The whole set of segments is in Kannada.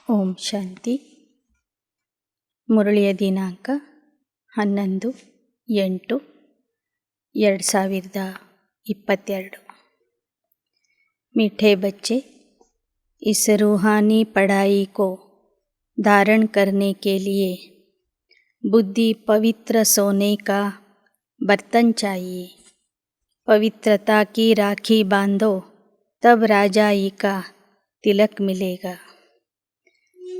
ಓಂ ಶಾಂತಿ. ಮುರಳಿಯ ದಿನಾಂಕ 11/8/2022। मीठे बच्चे, इस रूहानी पढ़ाई को धारण करने के लिए बुद्धि पवित्र सोने का बर्तन चाहिए। पवित्रता की राखी बांधो, तब राजाई का तिलक मिलेगा।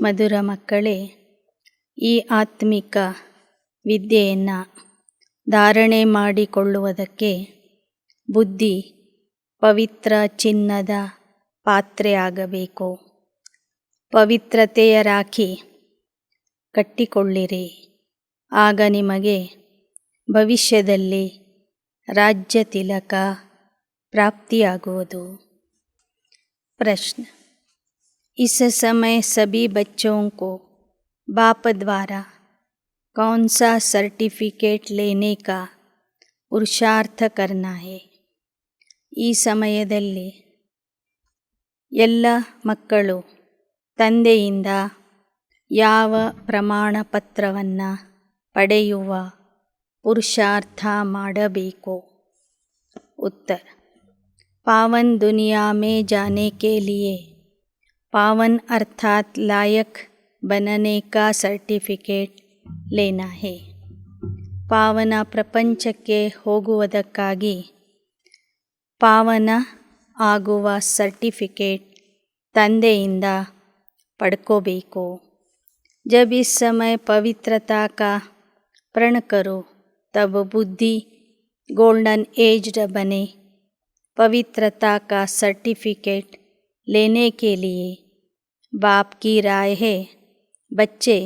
ಮಧುರ ಮಕ್ಕಳೇ, ಈ ಆತ್ಮಿಕ ವಿದ್ಯೆಯನ್ನು ಧಾರಣೆ ಮಾಡಿಕೊಳ್ಳುವುದಕ್ಕೆ ಬುದ್ಧಿ ಪವಿತ್ರ ಚಿನ್ನದ ಪಾತ್ರೆ ಆಗಬೇಕು. ಪವಿತ್ರತೆಯ ರಾಖಿ ಕಟ್ಟಿಕೊಳ್ಳಿರಿ, ಆಗ ನಿಮಗೆ ಭವಿಷ್ಯದಲ್ಲಿ ರಾಜ್ಯ ತಿಲಕ ಪ್ರಾಪ್ತಿಯಾಗುವುದು. प्रश्न: इस समय सभी बच्चों को बाप द्वारा कौन सा सर्टिफिकेट लेने का पुरुषार्थ करना है? ಈ ಸಮಯದಲ್ಲಿ ಎಲ್ಲ ಮಕ್ಕಳು ತಂದೆಯಿಂದ ಯಾವ ಪ್ರಮಾಣ ಪತ್ರವನ್ನು ಪಡೆಯುವ ಪುರುಷಾರ್ಥ ಮಾಡಬೇಕು? उत्तर: पावन दुनिया में जाने के लिए पावन अर्थात लायक बनने का सर्टिफिकेट लेना है. ಪಾವನ ಪ್ರಪಂಚಕ್ಕೆ ಹೋಗುವುದಕ್ಕಾಗಿ ಪಾವನ ಆಗುವ ಸರ್ಟಿಫಿಕೇಟ್ ತಂದೆಯಿಂದ ಪಡ್ಕೋಬೇಕು. जब इस समय पवित्रता का प्रण करो, तब बुद्धि गोल्डन एज्ड बने. पवित्रता का सर्टिफिकेट लेने के लिए बाप की राय है, बच्चे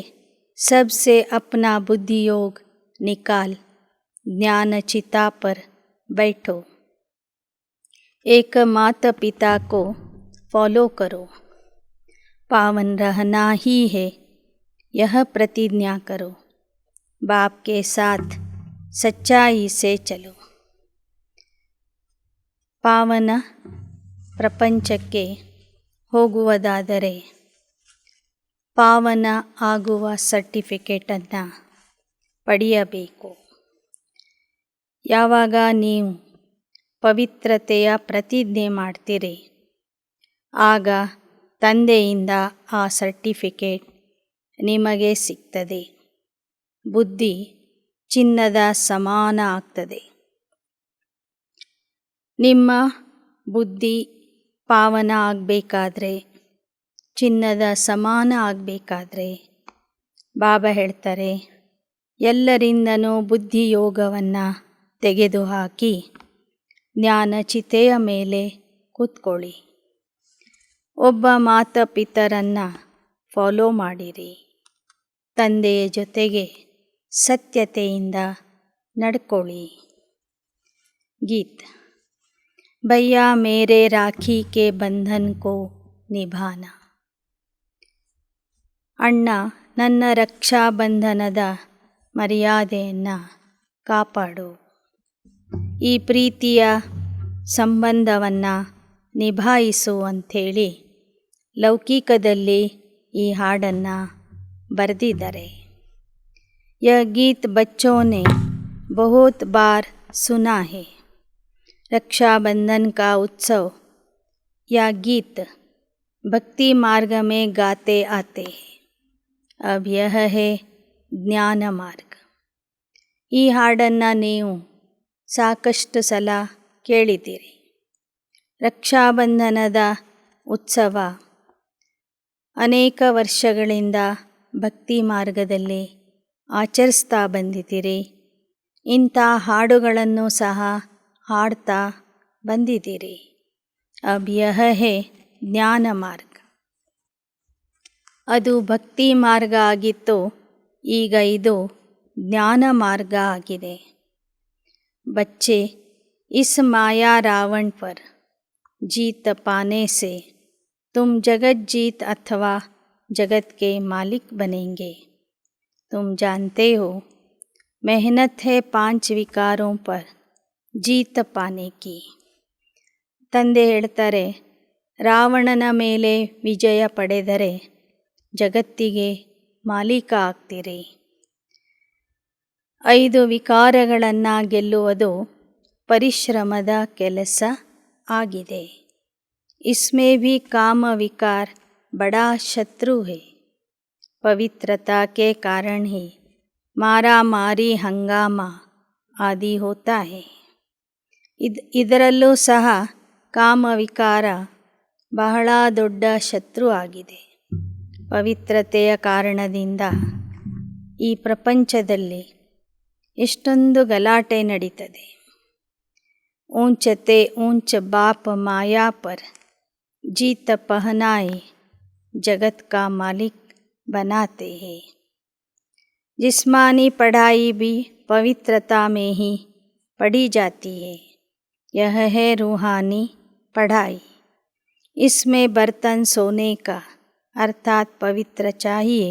सबसे अपना बुद्धि योग निकाल ज्ञान चिता पर बैठो. एक माता पिता को फॉलो करो. पावन रहना ही है, यह प्रतिज्ञा करो. बाप के साथ सच्चाई से चलो. ಪಾವನ ಪ್ರಪಂಚಕ್ಕೆ ಹೋಗುವುದಾದರೆ ಪಾವನ ಆಗುವ ಸರ್ಟಿಫಿಕೇಟನ್ನು ಪಡೆಯಬೇಕು. ಯಾವಾಗ ನೀವು ಪವಿತ್ರತೆಯ ಪ್ರತಿಜ್ಞೆ ಮಾಡ್ತೀರಿ, ಆಗ ತಂದೆಯಿಂದ ಆ ಸರ್ಟಿಫಿಕೇಟ್ ನಿಮಗೆ ಸಿಗ್ತದೆ. ಬುದ್ಧಿ ಚಿನ್ನದ ಸಮಾನ ಆಗ್ತದೆ. ನಿಮ್ಮ ಬುದ್ಧಿ ಪಾವನ ಆಗಬೇಕಾದ್ರೆ, ಚಿನ್ನದ ಸಮಾನ ಆಗಬೇಕಾದ್ರೆ ಬಾಬಾ ಹೇಳ್ತಾರೆ, ಎಲ್ಲರಿಂದನೂ ಬುದ್ಧಿಯೋಗವನ್ನು ತೆಗೆದುಹಾಕಿ ಜ್ಞಾನಚಿತೆಯ ಮೇಲೆ ಕೂತ್ಕೊಳ್ಳಿ. ಒಬ್ಬ ಮಾತಾಪಿತರನ್ನು ಫಾಲೋ ಮಾಡಿರಿ. ತಂದೆಯ ಜೊತೆಗೆ ಸತ್ಯತೆಯಿಂದ ನಡ್ಕೊಳ್ಳಿ. ಗೀತ್: भैया मेरे राखी के बंधन को निभाना. ಅಣ್ಣ, ನನ್ನ ರಕ್ಷಾ ಬಂಧನದ ಮರ್ಯಾದೆಯನ್ನು ಕಾಪಾಡು. ಈ ಪ್ರೀತಿಯ ಸಂಬಂಧವನ್ನು ನಿಭಾಯಿಸು ಅಂಥೇಳಿ ಲೌಕಿಕದಲ್ಲಿ ಈ ಹಾಡನ್ನು ಬರೆದಿದ್ದಾರೆ. यह गीत बच्चों ने बहुत बार सुना है. रक्षाबंधन का उत्सव या गीत भक्ति मार्ग में गाते आते हैं. अब यह है ज्ञान मार्ग. ಈ ಹಾಡನ್ನು ನೀವು ಸಾಕಷ್ಟು ಸಲ ಕೇಳಿದ್ದೀರಿ. ರಕ್ಷಾಬಂಧನದ ಉತ್ಸವ ಅನೇಕ ವರ್ಷಗಳಿಂದ ಭಕ್ತಿ ಮಾರ್ಗದಲ್ಲಿ ಆಚರಿಸ್ತಾ ಬಂದಿದ್ದೀರಿ. ಇಂಥ ಹಾಡುಗಳನ್ನು ಸಹ ಹಾಡ್ತಾ ಬಂದಿದ್ದೀರಿ. ಅಬ್ ಯಹ ಹೇ ಜ್ಞಾನ ಮಾರ್ಗ. ಅದು ಭಕ್ತಿ ಮಾರ್ಗ ಆಗಿತ್ತು, ಈಗ ಇದು ಜ್ಞಾನ ಮಾರ್ಗ ಆಗಿದೆ. बच्चे, इस माया रावण पर जीत पाने से तुम जगत जीत अथवा जगत के मालिक बनेंगे. तुम जानते हो, मेहनत है 5 विकारों पर जीत पाने की. ತಂದೆ ಹೇಳ್ತಾರೆ, ರಾವಣನ ಮೇಲೆ ವಿಜಯ ಪಡೆದರೆ ಜಗತ್ತಿಗೆ ಮಾಲೀಕ ಆಗ್ತೀರಿ. 5 ವಿಕಾರಗಳನ್ನು ಗೆಲ್ಲುವುದು ಪರಿಶ್ರಮದ ಕೆಲಸ ಆಗಿದೆ. इसमें भी काम विकार बड़ा शत्रु है. पवित्रता के कारण ही मारा मारी हंगामा आदि होता है. ಇದರಲ್ಲೂ ಸಹ ಕಾಮವಿಕಾರ ಬಹಳ ದೊಡ್ಡ ಶತ್ರು ಆಗಿದೆ. ಪವಿತ್ರತೆಯ ಕಾರಣದಿಂದ ಈ ಪ್ರಪಂಚದಲ್ಲಿ ಎಷ್ಟೊಂದು ಗಲಾಟೆ ನಡೀತದೆ. ऊंचते ऊंच बाप माया पर जीत पहनाए जगत का मालिक बनाते हैं. जिस्मानी पढ़ाई भी पवित्रता में ही पढ़ी जाती है. यह है रूहानी पढ़ाई. इसमें बर्तन सोने का अर्थात पवित्र चाहिए,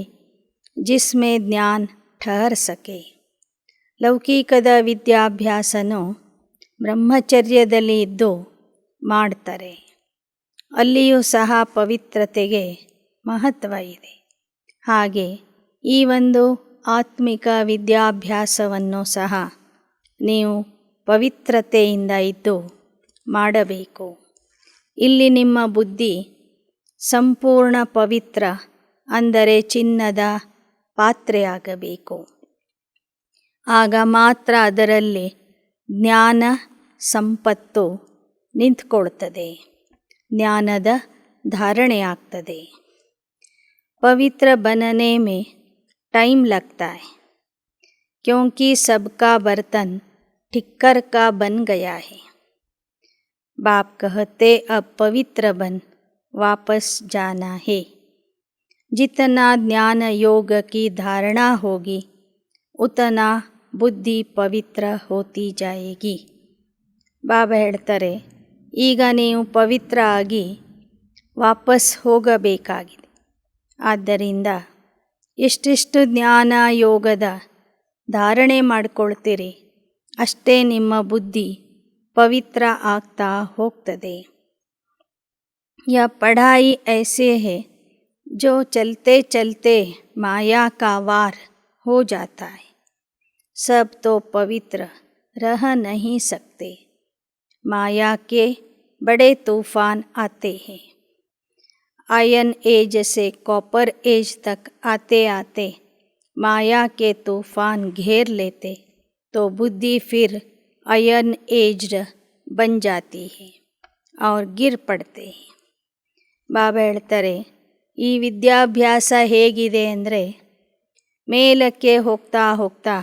जिसमें ज्ञान ठहर सके. ಲೌಕಿಕದ ವಿದ್ಯಾಭ್ಯಾಸನೂ ಬ್ರಹ್ಮಚರ್ಯದಲ್ಲಿ ಇದ್ದು ಮಾಡ್ತಾರೆ. ಅಲ್ಲಿಯೂ ಸಹ ಪವಿತ್ರತೆಗೆ ಮಹತ್ವ ಇದೆ. ಹಾಗೆ ಈ ಒಂದು ಆತ್ಮಿಕ ವಿದ್ಯಾಭ್ಯಾಸವನ್ನು ಸಹ ನೀವು ಪವಿತ್ರತೆಯಿಂದ ಇದ್ದು ಮಾಡಬೇಕು. ಇಲ್ಲಿ ನಿಮ್ಮ ಬುದ್ಧಿ ಸಂಪೂರ್ಣ ಪವಿತ್ರ, ಅಂದರೆ ಚಿನ್ನದ ಪಾತ್ರೆಯಾಗಬೇಕು. ಆಗ ಮಾತ್ರ ಅದರಲ್ಲಿ ಜ್ಞಾನ ಸಂಪತ್ತು ನಿಂತ್ಕೊಳ್ತದೆ, ಜ್ಞಾನದ धारणे ಆಗ್ತದೆ. पवित्र बनने में टाइम लगता है, क्योंकि सबका बर्तन ठिक्कर का बन गया है. बाप कहते अब पवित्र बन वापस जाना है. जितना ज्ञान योग की धारणा होगी उतना ಬುದ್ಧಿ ಪವಿತ್ರ ಹೋತಿ ಜಾಯೇಗಿ. ಬಾಬಾ ಹೇಳ್ತಾರೆ, ಈಗ ನೀವು ಪವಿತ್ರ ಆಗಿ ವಾಪಸ್ ಹೋಗಬೇಕಾಗಿದೆ. ಆದ್ದರಿಂದ ಎಷ್ಟೆಷ್ಟು ಜ್ಞಾನ ಯೋಗದ ಧಾರಣೆ ಮಾಡಿಕೊಳ್ತೀರಿ, ಅಷ್ಟೇ ನಿಮ್ಮ ಬುದ್ಧಿ ಪವಿತ್ರ ಆಗ್ತಾ ಹೋಗ್ತದೆ. ಯಾ ಪಢಾಯಿ ಐಸೆ ಹೈ ಜೋ ಚಲ್ತೆ ಚಲ್ತೆ ಮಾಯಾ ಕಾ ವಾರ್ ಹೋ ಜಾತಾ ಹೈ. सब तो पवित्र रह नहीं सकते. माया के बड़े तूफान आते हैं. आयन एज से कॉपर एज तक आते आते माया के तूफान घेर लेते तो बुद्धि फिर आयन एज्ड बन जाती है और गिर पड़ते हैं. ಬಾಬಾ ಹೇಳ್ತಾರೆ, ಈ ವಿದ್ಯಾಭ್ಯಾಸ ಹೇಗಿದೆ ಅಂದರೆ, ಮೇಲಕ್ಕೆ ಹೋಗ್ತಾ ಹೋಗ್ತಾ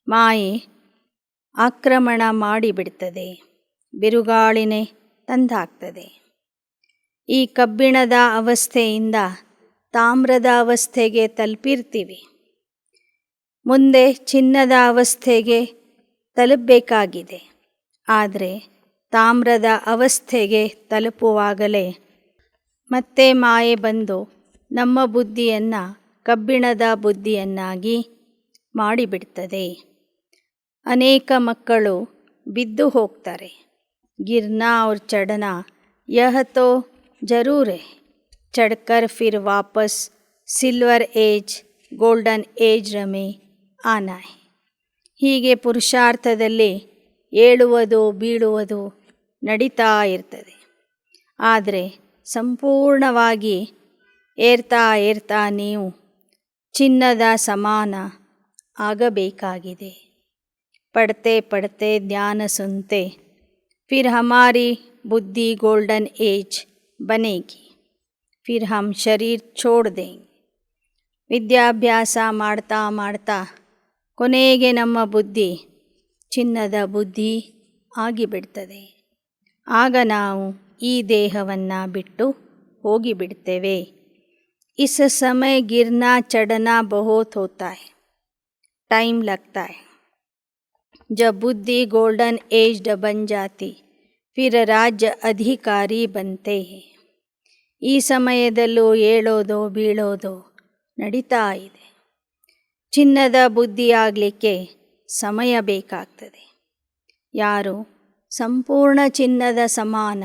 ಮಾಯೆ ಆಕ್ರಮಣ ಮಾಡಿಬಿಡ್ತದೆ, ಬಿರುಗಾಳಿನೇ ತಂದಾಕ್ತದೆ. ಈ ಕಬ್ಬಿಣದ ಅವಸ್ಥೆಯಿಂದ ತಾಮ್ರದ ಅವಸ್ಥೆಗೆ ತಲುಪಿರ್ತೀವಿ. ಮುಂದೆ ಚಿನ್ನದ ಅವಸ್ಥೆಗೆ ತಲುಪಬೇಕಾಗಿದೆ. ಆದರೆ ತಾಮ್ರದ ಅವಸ್ಥೆಗೆ ತಲುಪುವಾಗಲೇ ಮತ್ತೆ ಮಾಯೆ ಬಂದು ನಮ್ಮ ಬುದ್ಧಿಯನ್ನು ಕಬ್ಬಿಣದ ಬುದ್ಧಿಯನ್ನಾಗಿ ಮಾಡಿಬಿಡ್ತದೆ. ಅನೇಕ ಮಕ್ಕಳು ಬಿದ್ದು ಹೋಗ್ತಾರೆ. ಗಿರ್ನಾ और चढ़ना यह तो जरूर है. चढ़कर फिर वापस सिल्वर एज ಗೋಲ್ಡನ್ ಏಜ್ में आना है. ಹೀಗೆ ಪುರುಷಾರ್ಥದಲ್ಲಿ ಏಳುವುದು ಬೀಳುವುದು ನಡೀತಾ ಇರ್ತದೆ. ಆದರೆ ಸಂಪೂರ್ಣವಾಗಿ ಏರ್ತಾ ಏರ್ತಾ ನೀವು ಚಿನ್ನದ ಸಮಾನ ಆಗಬೇಕಾಗಿದೆ. पढ़ते पढ़ते ध्यान सुनते फिर हमारी बुद्धि गोल्डन एज बनेगी. फिर हम शरीर छोड़ देंगे. ವಿದ್ಯಾಭ್ಯಾಸ ಮಾಡ್ತಾ ಮಾಡ್ತಾ ಕೊನೆಗೆ ನಮ್ಮ ಬುದ್ಧಿ ಚಿನ್ನದ ಬುದ್ಧಿ ಆಗಿಬಿಡ್ತದೆ. ಆಗ ನಾವು ಈ ದೇಹವನ್ನು ಬಿಟ್ಟು ಹೋಗಿಬಿಡ್ತೇವೆ. इस समय गिरना चढ़ना बहुत होता है, टाइम लगता है. जब बुद्धि गोल्डन एज्ड बन जाती फिर राज्य अधिकारी बनते हैं. ಈ ಸಮಯದಲ್ಲೂ ಏಳೋದು ಬೀಳೋದು ನಡೀತಾ ಇದೆ. ಚಿನ್ನದ ಬುದ್ಧಿಯಾಗಲಿಕ್ಕೆ ಸಮಯ ಬೇಕಾಗ್ತದೆ. ಯಾರು ಸಂಪೂರ್ಣ ಚಿನ್ನದ ಸಮಾನ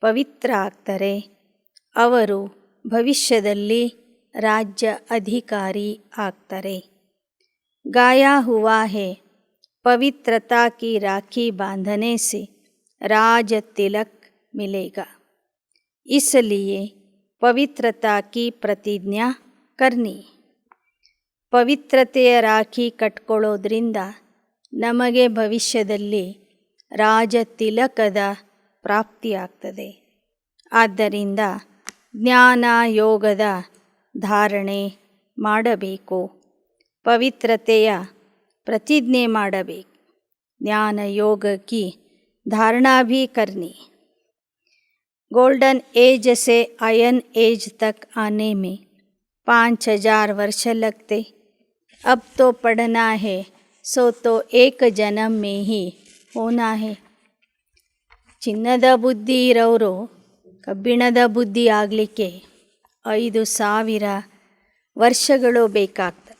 ಪವಿತ್ರ ಆಗ್ತಾರೆ ಅವರು ಭವಿಷ್ಯದಲ್ಲಿ ರಾಜ್ಯ ಅಧಿಕಾರಿ ಆಗ್ತಾರೆ. गाया हुआ है पवित्रता की राखी बांधने से राज तिलक मिलेगा, इसलिए पवित्रता की प्रतिज्ञा करनी. ಪವಿತ್ರತೆಯ ರಾಖಿ ಕಟ್ಕೊಳ್ಳೋದ್ರಿಂದ ನಮಗೆ ಭವಿಷ್ಯದಲ್ಲಿ ರಾಜ ತಿಲಕದ ಪ್ರಾಪ್ತಿಯಾಗ್ತದೆ. ಆದ್ದರಿಂದ ಜ್ಞಾನ ಯೋಗದ ಧಾರಣೆ ಮಾಡಬೇಕು, ಪವಿತ್ರತೆಯ प्रतिज्ञा ಮಾಡಬೇಕು. ज्ञान योग की धारणा भी करनी. गोल्डन एज से आयन एज तक आने में 5000 वर्ष लगते. अब तो पढ़ना है सो तो एक जन्म में ही होना है. ಚಿನ್ನದ ಬುದ್ಧಿ ಇರೋರು ಕಬ್ಬಿಣದ ಬುದ್ಧಿ ಆಗಲಿಕ್ಕೆ 5000 ವರ್ಷಗಳು ಬೇಕಾಗ್ತದೆ.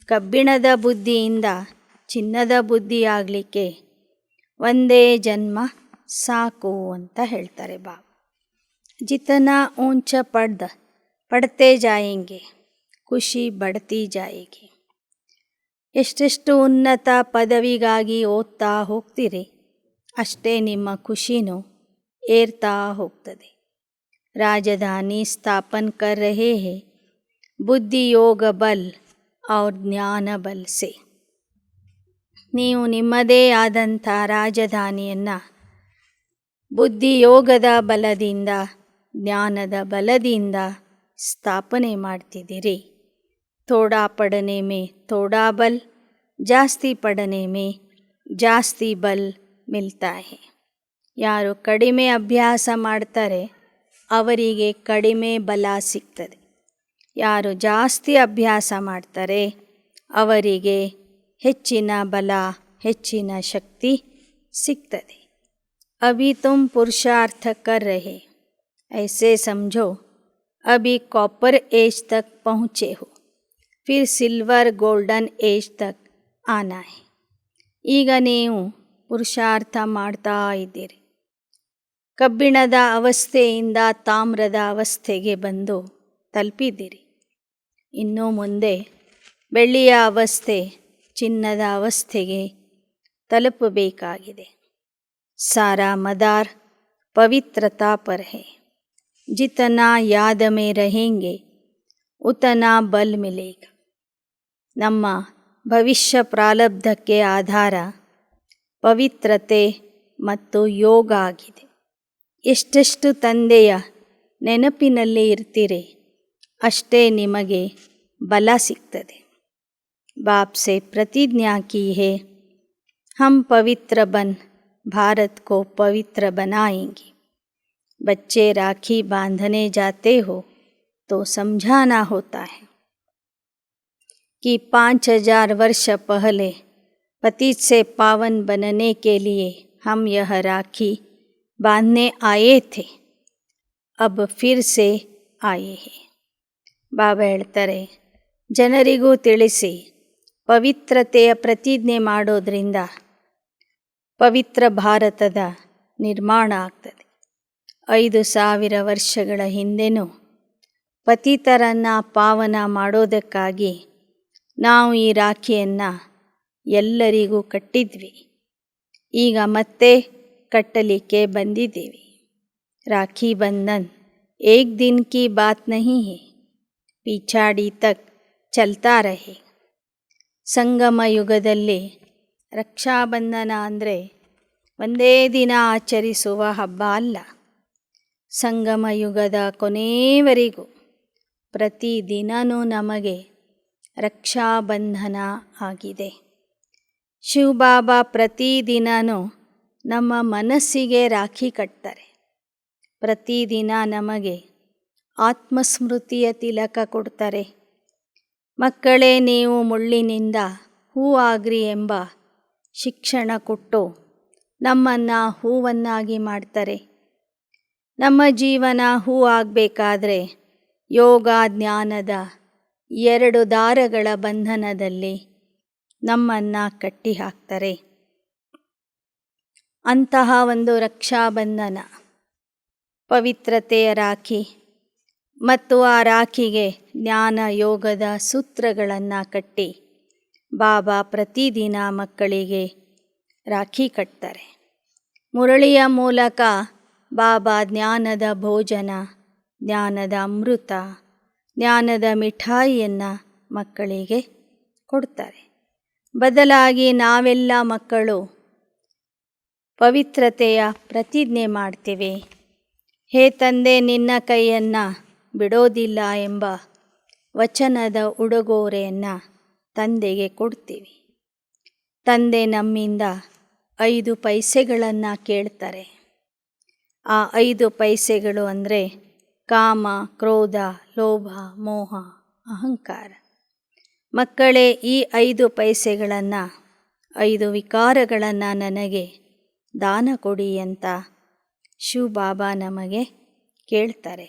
ಕಬ್ಬಿಣದ ಬುದ್ಧಿಯಿಂದ ಚಿನ್ನದ ಬುದ್ಧಿ ಆಗಲಿಕ್ಕೆ ಒಂದೇ ಜನ್ಮ ಸಾಕು ಅಂತ ಹೇಳ್ತಾರೆ ಬಾಬಾ. ಜಿತನಾ ऊंच ಪಡ್ತೆ ಜಾಯೆಂಗೆ ಖುಷಿ ಬಡ್ತಿ ಜಾಯೇಗಿ. ಎಷ್ಟೆಷ್ಟು ಉನ್ನತ ಪದವಿಗಾಗಿ ಓದ್ತಾ ಹೋಗ್ತೀರಿ ಅಷ್ಟೇ ನಿಮ್ಮ ಖುಷಿನೂ ಏರ್ತಾ ಹೋಗ್ತದೆ. ರಾಜಧಾನಿ ಸ್ಥಾಪನ್ ಕರ್ ರಹೇ ಹೈ ಬುದ್ಧಿ ಯೋಗ ಬಲ್ और ಜ್ಞಾನ ಬಲ್ ಸೆ. ನೀವು ನಿಮ್ಮದೇ ಆದಂಥ ರಾಜಧಾನಿಯನ್ನು ಬುದ್ಧಿಯೋಗದ ಬಲದಿಂದ ಜ್ಞಾನದ ಬಲದಿಂದ ಸ್ಥಾಪನೆ ಮಾಡ್ತಿದ್ದೀರಿ. ಥೋಡಾ ಪಡನೆ ಮೇ ಥೋಡಾ ಬಲ್, ಜಾಸ್ತಿ ಪಡನೆ ಮೇ ಜಾಸ್ತಿ ಬಲ್ ಮಿಲ್ತಾ ಹೈ. ಯಾರು ಕಡಿಮೆ ಅಭ್ಯಾಸ ಮಾಡ್ತಾರೆ ಅವರಿಗೆ ಕಡಿಮೆ ಬಲ ಸಿಗ್ತದೆ. ಯಾರು ಜಾಸ್ತಿ ಅಭ್ಯಾಸ ಮಾಡ್ತಾರೆ ಅವರಿಗೆ ಹೆಚ್ಚಿನ ಬಲ ಹೆಚ್ಚಿನ ಶಕ್ತಿ ಸಿಗ್ತದೆ. अभी तुम पुरुषार्थ कर रहे, ऐसे समझो अभी कॉपर एज तक पहुँचे हो, फिर सिल्वर गोल्डन एज तक आना है. ಈಗ ನೀವು ಪುರುಷಾರ್ಥ ಮಾಡ್ತಾ ಇದ್ದೀರಿ. ಕಬ್ಬಿಣದ ಅವಸ್ಥೆಯಿಂದ ತಾಮ್ರದ ಅವಸ್ಥೆಗೆ ಬಂದು ತಲುಪಿದ್ದೀರಿ. ಇನ್ನು ಮುಂದೆ ಬೆಳ್ಳಿಯ ಅವಸ್ಥೆ ಚಿನ್ನದ ಅವಸ್ಥೆಗೆ ತಲುಪಬೇಕಾಗಿದೆ. सारा मदार पवित्रता पर है. जितना याद में रहेंगे उतना बल मिलेगा. ನಮ್ಮ ಭವಿಷ್ಯ ಪ್ರಾರಬ್ಧಕ್ಕೆ ಆಧಾರ ಪವಿತ್ರತೆ ಮತ್ತು ಯೋಗ ಆಗಿದೆ. ಎಷ್ಟೆಷ್ಟು ತಂದೆಯ ನೆನಪಿನಲ್ಲಿ ಇರ್ತೀರಿ ಅಷ್ಟೇ ನಿಮಗೆ ಬಲ ಸಿಗ್ತದೆ. बाप से प्रतिज्ञा की है हम पवित्र बन भारत को पवित्र बनाएंगे. बच्चे राखी बांधने जाते हो तो समझाना होता है कि 5000 वर्ष पहले पतित से पावन बनने के लिए हम यह राखी बांधने आए थे, अब फिर से आए हैं. ಬಾಬಾ ಹೇಳ್ತಾರೆ, ಜನರಿಗೂ ತಿಳಿಸಿ ಪವಿತ್ರತೆಯ ಪ್ರತಿಜ್ಞೆ ಮಾಡೋದ್ರಿಂದ ಪವಿತ್ರ ಭಾರತದ ನಿರ್ಮಾಣ ಆಗ್ತದೆ. 5000 ವರ್ಷಗಳ ಹಿಂದೆನೂ ಪತಿತರನ್ನು ಪಾವನ ಮಾಡೋದಕ್ಕಾಗಿ ನಾವು ಈ ರಾಖಿಯನ್ನು ಎಲ್ಲರಿಗೂ ಕಟ್ಟಿದ್ವಿ. ಈಗ ಮತ್ತೆ ಕಟ್ಟಲಿಕ್ಕೆ ಬಂದಿದ್ದೀವಿ. ರಾಖಿ ಬಂಧನ್ एक दिन की बात नहीं है, ಪಿಛಾಡಿ ತಕ್ ಚಲ್ತಾ ರಹೆ. ಸಂಗಮ ಯುಗದಲ್ಲಿ ರಕ್ಷಾಬಂಧನ ಅಂದರೆ ಒಂದೇ ದಿನ ಆಚರಿಸುವ ಹಬ್ಬ ಅಲ್ಲ. ಸಂಗಮ ಯುಗದ ಕೊನೆಯವರೆಗೂ ಪ್ರತಿದಿನವೂ ನಮಗೆ ರಕ್ಷಾಬಂಧನ ಆಗಿದೆ. ಶಿವಬಾಬಾ ಪ್ರತಿದಿನವೂ ನಮ್ಮ ಮನಸ್ಸಿಗೆ ರಾಖಿ ಕಟ್ತಾರೆ. ಪ್ರತಿದಿನ ನಮಗೆ ಆತ್ಮಸ್ಮೃತಿಯ ತಿಲಕ ಕೊಡ್ತಾರೆ. ಮಕ್ಕಳೇ, ನೀವು ಮುಳ್ಳಿನಿಂದ ಹೂ ಆಗ್ರಿ ಎಂಬ ಶಿಕ್ಷಣ ಕೊಟ್ಟು ನಮ್ಮನ್ನು ಹೂವನ್ನಾಗಿ ಮಾಡ್ತಾರೆ. ನಮ್ಮ ಜೀವನ ಹೂ ಆಗಬೇಕಾದ್ರೆ ಯೋಗ ಜ್ಞಾನದ 2 ದಾರಗಳ ಬಂಧನದಲ್ಲಿ ನಮ್ಮನ್ನು ಕಟ್ಟಿ ಹಾಕ್ತಾರೆ. ಅಂತಹ ಒಂದು ರಕ್ಷಾಬಂಧನ, ಪವಿತ್ರತೆಯ ರಾಖಿ ಮತ್ತು ಆ ರಾಖಿಗೆ ಜ್ಞಾನ ಯೋಗದ ಸೂತ್ರಗಳನ್ನು ಕಟ್ಟಿ ಬಾಬಾ ಪ್ರತಿದಿನ ಮಕ್ಕಳಿಗೆ ರಾಖಿ ಕಟ್ತಾರೆ. ಮುರಳಿಯ ಮೂಲಕ ಬಾಬಾ ಜ್ಞಾನದ ಭೋಜನ, ಜ್ಞಾನದ ಅಮೃತ, ಜ್ಞಾನದ ಮಿಠಾಯಿಯನ್ನು ಮಕ್ಕಳಿಗೆ ಕೊಡ್ತಾರೆ. ಬದಲಾಗಿ ನಾವೆಲ್ಲ ಮಕ್ಕಳು ಪವಿತ್ರತೆಯ ಪ್ರತಿಜ್ಞೆ ಮಾಡ್ತೀವಿ. ಹೇ ತಂದೆ, ನಿನ್ನ ಕೈಯನ್ನು ಬಿಡೋದಿಲ್ಲ ಎಂಬ ವಚನದ ಉಡುಗೊರೆಯನ್ನು ತಂದೆಗೆ ಕೊಡ್ತೀವಿ. ತಂದೆ ನಮ್ಮಿಂದ 5 ಪೈಸೆಗಳನ್ನು ಕೇಳ್ತಾರೆ. ಆ 5 ಪೈಸೆಗಳು ಅಂದರೆ ಕಾಮ, ಕ್ರೋಧ, ಲೋಭ, ಮೋಹ, ಅಹಂಕಾರ. ಮಕ್ಕಳೇ, ಈ 5 ಪೈಸೆಗಳನ್ನು, 5 ವಿಕಾರಗಳನ್ನು ನನಗೆ ದಾನ ಕೊಡಿ ಅಂತ ಶಿವಬಾಬಾ ನಮಗೆ ಕೇಳ್ತಾರೆ.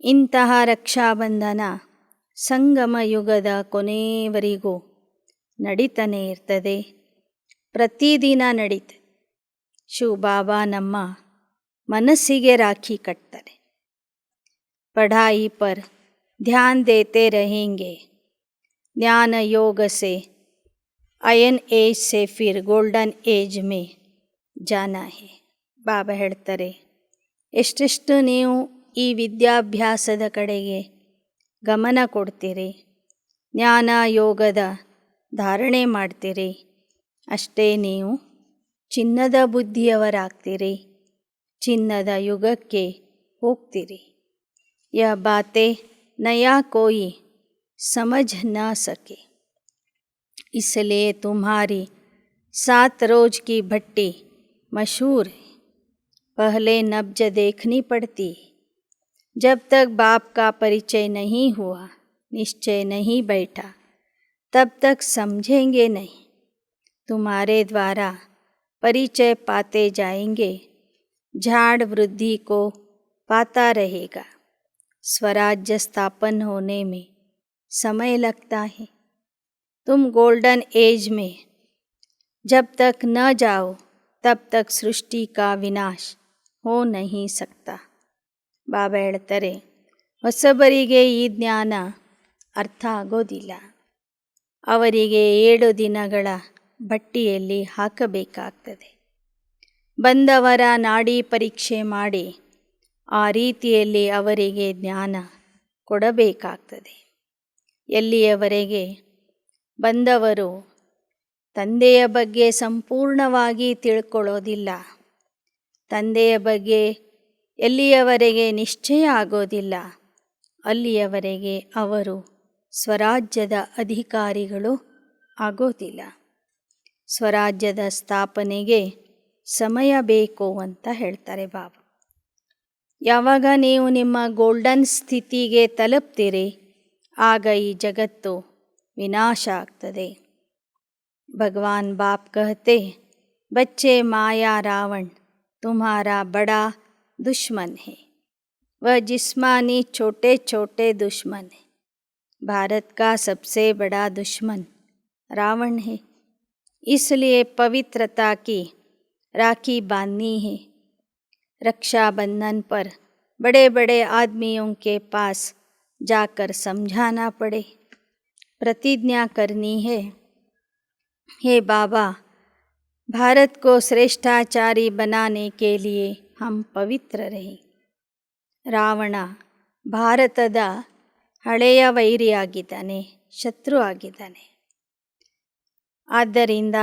ಇಂತಹ ರಕ್ಷಾಬಂಧನ ಸಂಗಮ ಯುಗದ ಕೊನೆಯವರೆಗೂ ನಡೀತಾನೆ ಇರ್ತದೆ, ಪ್ರತಿದಿನ ನಡೀತದೆ. ಶಿವಬಾಬಾ ನಮ್ಮ ಮನಸ್ಸಿಗೆ ರಾಖಿ ಕಟ್ತಾರೆ. ಪಢಾಯಿ ಪರ್ ಧ್ಯಾನ್ ದೇತೆ रहेंगे, ಜ್ಞಾನ ಯೋಗ से ಅಯನ್ ಏಜ್ से फिर ಗೋಲ್ಡನ್ ಏಜ್ में जाना है. ಬಾಬಾ ಹೇಳ್ತಾರೆ, ಎಷ್ಟೆಷ್ಟು ನೀವು ಈ ವಿದ್ಯಾಭ್ಯಾಸದ ಕಡೆಗೆ ಗಮನ ಕೊಡ್ತೀರಿ, ಜ್ಞಾನ ಯೋಗದ ಧಾರಣೆ ಮಾಡ್ತೀರಿ, ಅಷ್ಟೇ ನೀವು ಚಿನ್ನದ ಬುದ್ಧಿಯವರಾಗ್ತೀರಿ, ಚಿನ್ನದ ಯುಗಕ್ಕೆ ಹೋಗ್ತೀರಿ. यह बातें नया कोई समझ न सके, इसलिए तुम्हारी 7 रोज की भट्टी मशहूर है. पहले नब्ज देखनी पड़ती है. जब तक बाप का परिचय नहीं हुआ, निश्चय नहीं बैठा, तब तक समझेंगे नहीं. तुम्हारे द्वारा परिचय पाते जाएंगे. झाड़ वृद्धि को पाता रहेगा. स्वराज्य स्थापन होने में समय लगता है. तुम गोल्डन एज में जब तक न जाओ, तब तक सृष्टि का विनाश हो नहीं सकता. ಬಾಬಾ ಹೇಳ್ತಾರೆ, ಹೊಸಬರಿಗೆ ಈ ಜ್ಞಾನ ಅರ್ಥ ಆಗೋದಿಲ್ಲ. ಅವರಿಗೆ 7 ದಿನಗಳ ಬಟ್ಟಿಯಲ್ಲಿ ಹಾಕಬೇಕಾಗ್ತದೆ. ಬಂದವರ ನಾಡಿ ಪರೀಕ್ಷೆ ಮಾಡಿ ಆ ರೀತಿಯಲ್ಲಿ ಅವರಿಗೆ ಜ್ಞಾನ ಕೊಡಬೇಕಾಗ್ತದೆ. ಎಲ್ಲಿಯವರೆಗೆ ಬಂದವರು ತಂದೆಯ ಬಗ್ಗೆ ಸಂಪೂರ್ಣವಾಗಿ ತಿಳ್ಕೊಳ್ಳೋದಿಲ್ಲ, ತಂದೆಯ ಬಗ್ಗೆ ಎಲ್ಲಿಯವರೆಗೆ ನಿಶ್ಚಯ ಆಗೋದಿಲ್ಲ, ಅಲ್ಲಿಯವರೆಗೆ ಅವರು ಸ್ವರಾಜ್ಯದ ಅಧಿಕಾರಿಗಳು ಆಗೋದಿಲ್ಲ. ಸ್ವರಾಜ್ಯದ ಸ್ಥಾಪನೆಗೆ ಸಮಯ ಬೇಕು ಅಂತ ಹೇಳ್ತಾರೆ ಬಾಬಾ. ಯಾವಾಗ ನೀವು ನಿಮ್ಮ ಗೋಲ್ಡನ್ ಸ್ಥಿತಿಗೆ ತಲುಪ್ತೀರಿ, ಆಗ ಈ ಜಗತ್ತು ವಿನಾಶ ಆಗ್ತದೆ. ಭಗವಾನ್ ಬಾಪ್ ಕಹತೆ, ಬಚ್ಚೆ ಮಾಯಾ ರಾವಣ तुम्हारा बड़ा दुश्मन है, वह जिस्मानी छोटे छोटे दुश्मन है. भारत का सबसे बड़ा दुश्मन रावण है. इसलिए पवित्रता की राखी बांधनी है. रक्षाबंधन पर बड़े बड़े आदमियों के पास जाकर समझाना पड़े, प्रतिज्ञा करनी है. हे बाबा, भारत को श्रेष्ठाचारी बनाने के लिए हम पवित्र रहे. ರಾವಣ ಭಾರತದ ಹಳೆಯ ವೈರಿಯಾಗಿದ್ದಾನೆ, ಶತ್ರು ಆಗಿದ್ದಾನೆ. ಆದ್ದರಿಂದ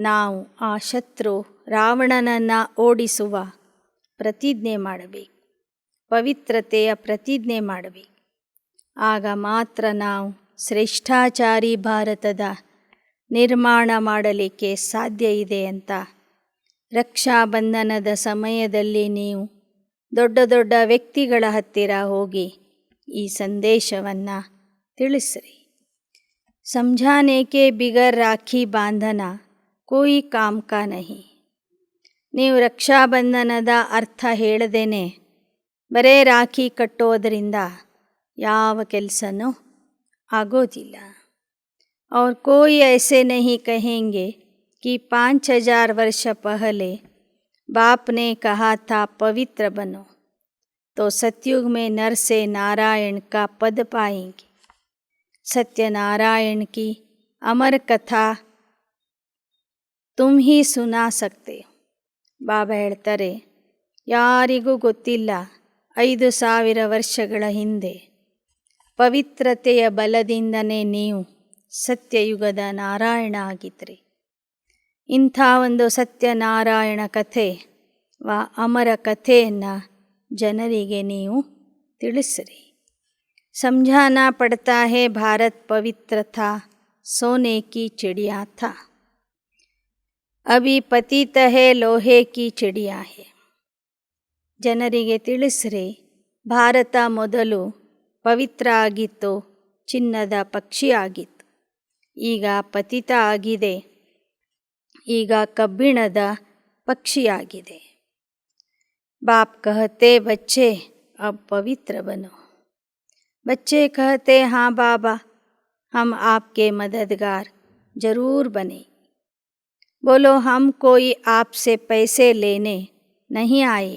ನಾವು ಆ ಶತ್ರು ರಾವಣನನ್ನು ಓಡಿಸುವ ಪ್ರತಿಜ್ಞೆ ಮಾಡಬೇಕು, ಪವಿತ್ರತೆಯ ಪ್ರತಿಜ್ಞೆ ಮಾಡಬೇಕು. ಆಗ ಮಾತ್ರ ನಾವು ಶ್ರೇಷ್ಠಾಚಾರಿ ಭಾರತದ ನಿರ್ಮಾಣ ಮಾಡಲಿಕ್ಕೆ ಸಾಧ್ಯ ಇದೆ ಅಂತ ರಕ್ಷಾಬಂಧನದ ಸಮಯದಲ್ಲಿ ನೀವು ದೊಡ್ಡ ದೊಡ್ಡ ವ್ಯಕ್ತಿಗಳ ಹತ್ತಿರ ಹೋಗಿ ಈ ಸಂದೇಶವನ್ನು ತಿಳಿಸ್ರಿ. समझाने के बिगर राखी बांधना कोई काम का नहीं. ನೀವು ರಕ್ಷಾಬಂಧನದ ಅರ್ಥ ಹೇಳದೇನೆ ಬರೇ ರಾಖಿ ಕಟ್ಟೋದರಿಂದ ಯಾವ ಕೆಲಸನೂ ಆಗೋದಿಲ್ಲ. और कोई ऐसे नहीं कहेंगे कि 5000 वर्ष पहले बाप ने कहा था पवित्र बनो. तो सतयुग में नर से नारायण का पद पाएंगे। सत्यनारायण की अमर कथा तुम ही सुना सकते हो. ಬಾಬಾ ಹೇಳ್ತಾರೆ, ಯಾರಿಗೂ ಗೊತ್ತಿಲ್ಲ 5000 ವರ್ಷಗಳ ಹಿಂದೆ ಪವಿತ್ರತೆಯ ಬಲದಿಂದನೇ ನೀವು ಸತ್ಯಯುಗದ ನಾರಾಯಣ ಆಗಿದ್ರಿ. ಇಂಥ ಒಂದು ಸತ್ಯನಾರಾಯಣ ಕಥೆ ಅಮರ ಕಥೆಯನ್ನು ಜನರಿಗೆ ನೀವು ತಿಳಿಸ್ರಿ. समझाना पड़ता है भारत पवित्र था, सोने की चिड़िया था, अभी पतित है लोहे की चिड़िया है. ಜನರಿಗೆ ತಿಳಿಸ್ರಿ, ಭಾರತ ಮೊದಲು ಪವಿತ್ರ ಆಗಿತ್ತು, ಚಿನ್ನದ ಪಕ್ಷಿ ಆಗಿತ್ತು. ಈಗ ಪತಿತ ಆಗಿದೆ, ಈಗ ಕಬ್ಬಿಣದ ಪಕ್ಷಿಯಾಗಿದೆ. ಬಾಪ್ ಕಹತೆ ಬಚ್ಚೆ ಅಬ್ ಪವಿತ್ರ ಬನೋ. बच्चे कहते, हाँ बाबा, हम आपके मददगार ज़रूर बने. बोलो, हम कोई आपसे पैसे लेने नहीं आए,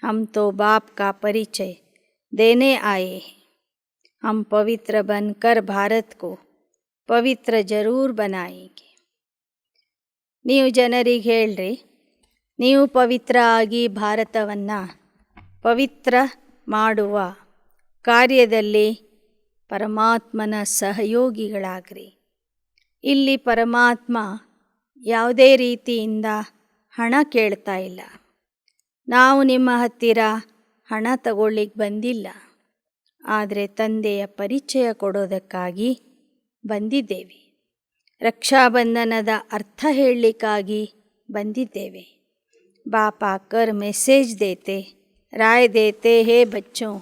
हम तो बाप का परिचय देने आए हैं. हम पवित्र बनकर भारत को पवित्र ज़रूर बनाएंगे. ನೀವು ಜನರಿಗೆ ಹೇಳ್ರಿ, ನೀವು ಪವಿತ್ರ ಆಗಿ ಭಾರತವನ್ನು ಪವಿತ್ರ ಮಾಡುವ ಕಾರ್ಯದಲ್ಲಿ ಪರಮಾತ್ಮನ ಸಹಯೋಗಿಗಳಾಗ್ರಿ. ಇಲ್ಲಿ ಪರಮಾತ್ಮ ಯಾವುದೇ ರೀತಿಯಿಂದ ಹಣ ಕೇಳ್ತಾ ಇಲ್ಲ. ನಾವು ನಿಮ್ಮ ಹತ್ತಿರ ಹಣ ತಗೊಳ್ಳಿಕ್ಕೆ ಬಂದಿಲ್ಲ, ಆದರೆ ತಂದೆಯ ಪರಿಚಯ ಕೊಡೋದಕ್ಕಾಗಿ ಬಂದಿದ್ದೇವೆ. ರಕ್ಷಾಬಂಧನದ ಅರ್ಥ ಹೇಳಲಿಕ್ಕಾಗಿ ಬಂದಿದ್ದೇವೆ. ಬಾಪ್ ಆಕರ್ ಮೆಸೇಜ್ ದೇತೆ, ರಾಯ್ ದೇತೆ, ಹೇ ಬಚ್ಚೋ,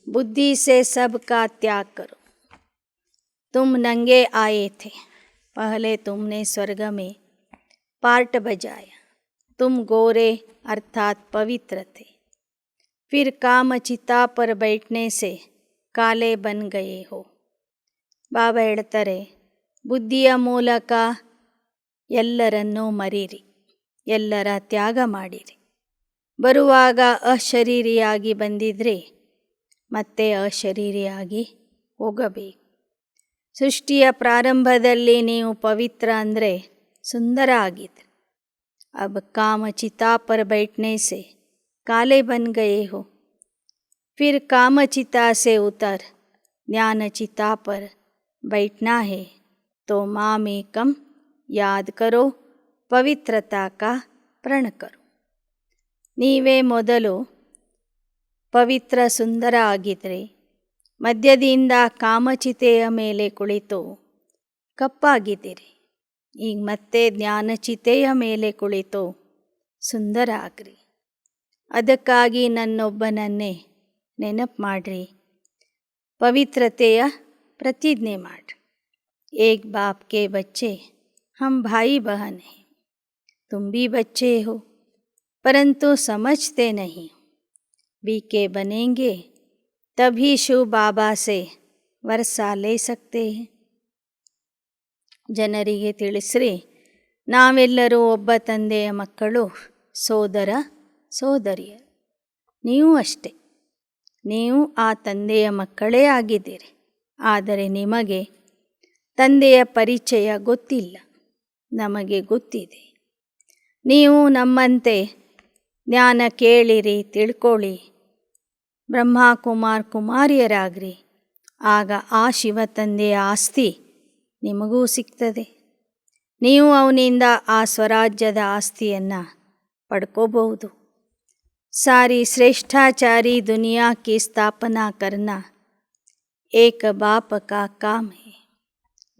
बुद्धि से सबका त्याग करो. तुम नंगे आए थे, पहले तुमने स्वर्ग में पार्ट बजाया. तुम गोरे अर्थात पवित्र थे, फिर कामचिता पर बैठने से काले बन गए हो. ಬಾಬಾ ಹೇಳ್ತಾರೆ, ಬುದ್ಧಿಯ ಮೂಲಕ ಎಲ್ಲರನ್ನೂ ಮರೀರಿ, ಎಲ್ಲರ ತ್ಯಾಗ ಮಾಡಿರಿ. ಬರುವಾಗ ಅಶರೀರಿಯಾಗಿ ಬಂದಿದ್ರೆ ಮತ್ತೆ ಅಶರೀರಿಯಾಗಿ ಹೋಗಬೇಕು. ಸೃಷ್ಟಿಯ ಪ್ರಾರಂಭದಲ್ಲಿ ನೀವು ಪವಿತ್ರ ಅಂದರೆ ಸುಂದರ ಆಗಿದ್ರಿ. अब काम चिता पर बैठने से काले बन गए हो, फिर काम चिता से उतर ज्ञान चिता पर बैठना है. तो माम एकम याद करो, पवित्रता का प्रण करो. ನೀವೇ ಮೊದಲು ಪವಿತ್ರ ಸುಂದರ ಆಗಿದ್ರಿ. ಮಧ್ಯದಿಂದ ಕಾಮಚಿತೆಯ ಮೇಲೆ ಕುಳಿತು ಕಪ್ಪಾಗಿದ್ದೀರಿ. ಈಗ ಮತ್ತೆ ಜ್ಞಾನಚಿತೆಯ ಮೇಲೆ ಕುಳಿತು ಸುಂದರ ಆಗ್ರಿ. ಅದಕ್ಕಾಗಿ ನನ್ನೊಬ್ಬನನ್ನೇ ನೆನಪು ಮಾಡ್ರಿ, ಪವಿತ್ರತೆಯ ಪ್ರತಿಜ್ಞೆ ಮಾಡ್ರಿ. ಏಕ್ ಬಾಪ್ ಕೆ ಬಚ್ಚೆ ಹಮ್ ಭಾಯಿ ಬಹನ್ ಹೈ, ತುಮ್ ಭಿ ಬಚ್ಚೆ ಹೋ, परंतु समझते नहीं. बीके बनेंगे तभी शिव बाबा से वर्षा ले सकते हैं. ಜನರಿಗೆ ತಿಳಿಸ್ರಿ, ನಾವೆಲ್ಲರೂ ಒಬ್ಬ ತಂದೆಯ ಮಕ್ಕಳು, ಸೋದರ ಸೋದರಿಯರು. ನೀವು ಅಷ್ಟೇ, ನೀವು ಆ ತಂದೆಯ ಮಕ್ಕಳೇ ಆಗಿದ್ದೀರಿ. ಆದರೆ ನಿಮಗೆ ತಂದೆಯ ಪರಿಚಯ ಗೊತ್ತಿಲ್ಲ, ನಮಗೆ ಗೊತ್ತಿದೆ. ನೀವು ನಮ್ಮಂತೆ ಜ್ಞಾನ ಕೇಳಿರಿ, ತಿಳ್ಕೊಳ್ಳಿ, ಬ್ರಹ್ಮಕುಮಾರ್ ಕುಮಾರಿಯರಾಗ್ರಿ. ಆಗ ಆ ಶಿವ ತಂದೆಯ ಆಸ್ತಿ ನಿಮಗೂ ಸಿಗ್ತದೆ. ನೀವು ಅವನಿಂದ ಆ ಸ್ವರಾಜ್ಯದ ಆಸ್ತಿಯನ್ನು ಪಡ್ಕೋಬಹುದು. ಸಾರಿ ಶ್ರೇಷ್ಠಾಚಾರಿ ದುನಿಯಾ ಕಿ ಸ್ಥಾಪನಾ करना एक बाप का काम है.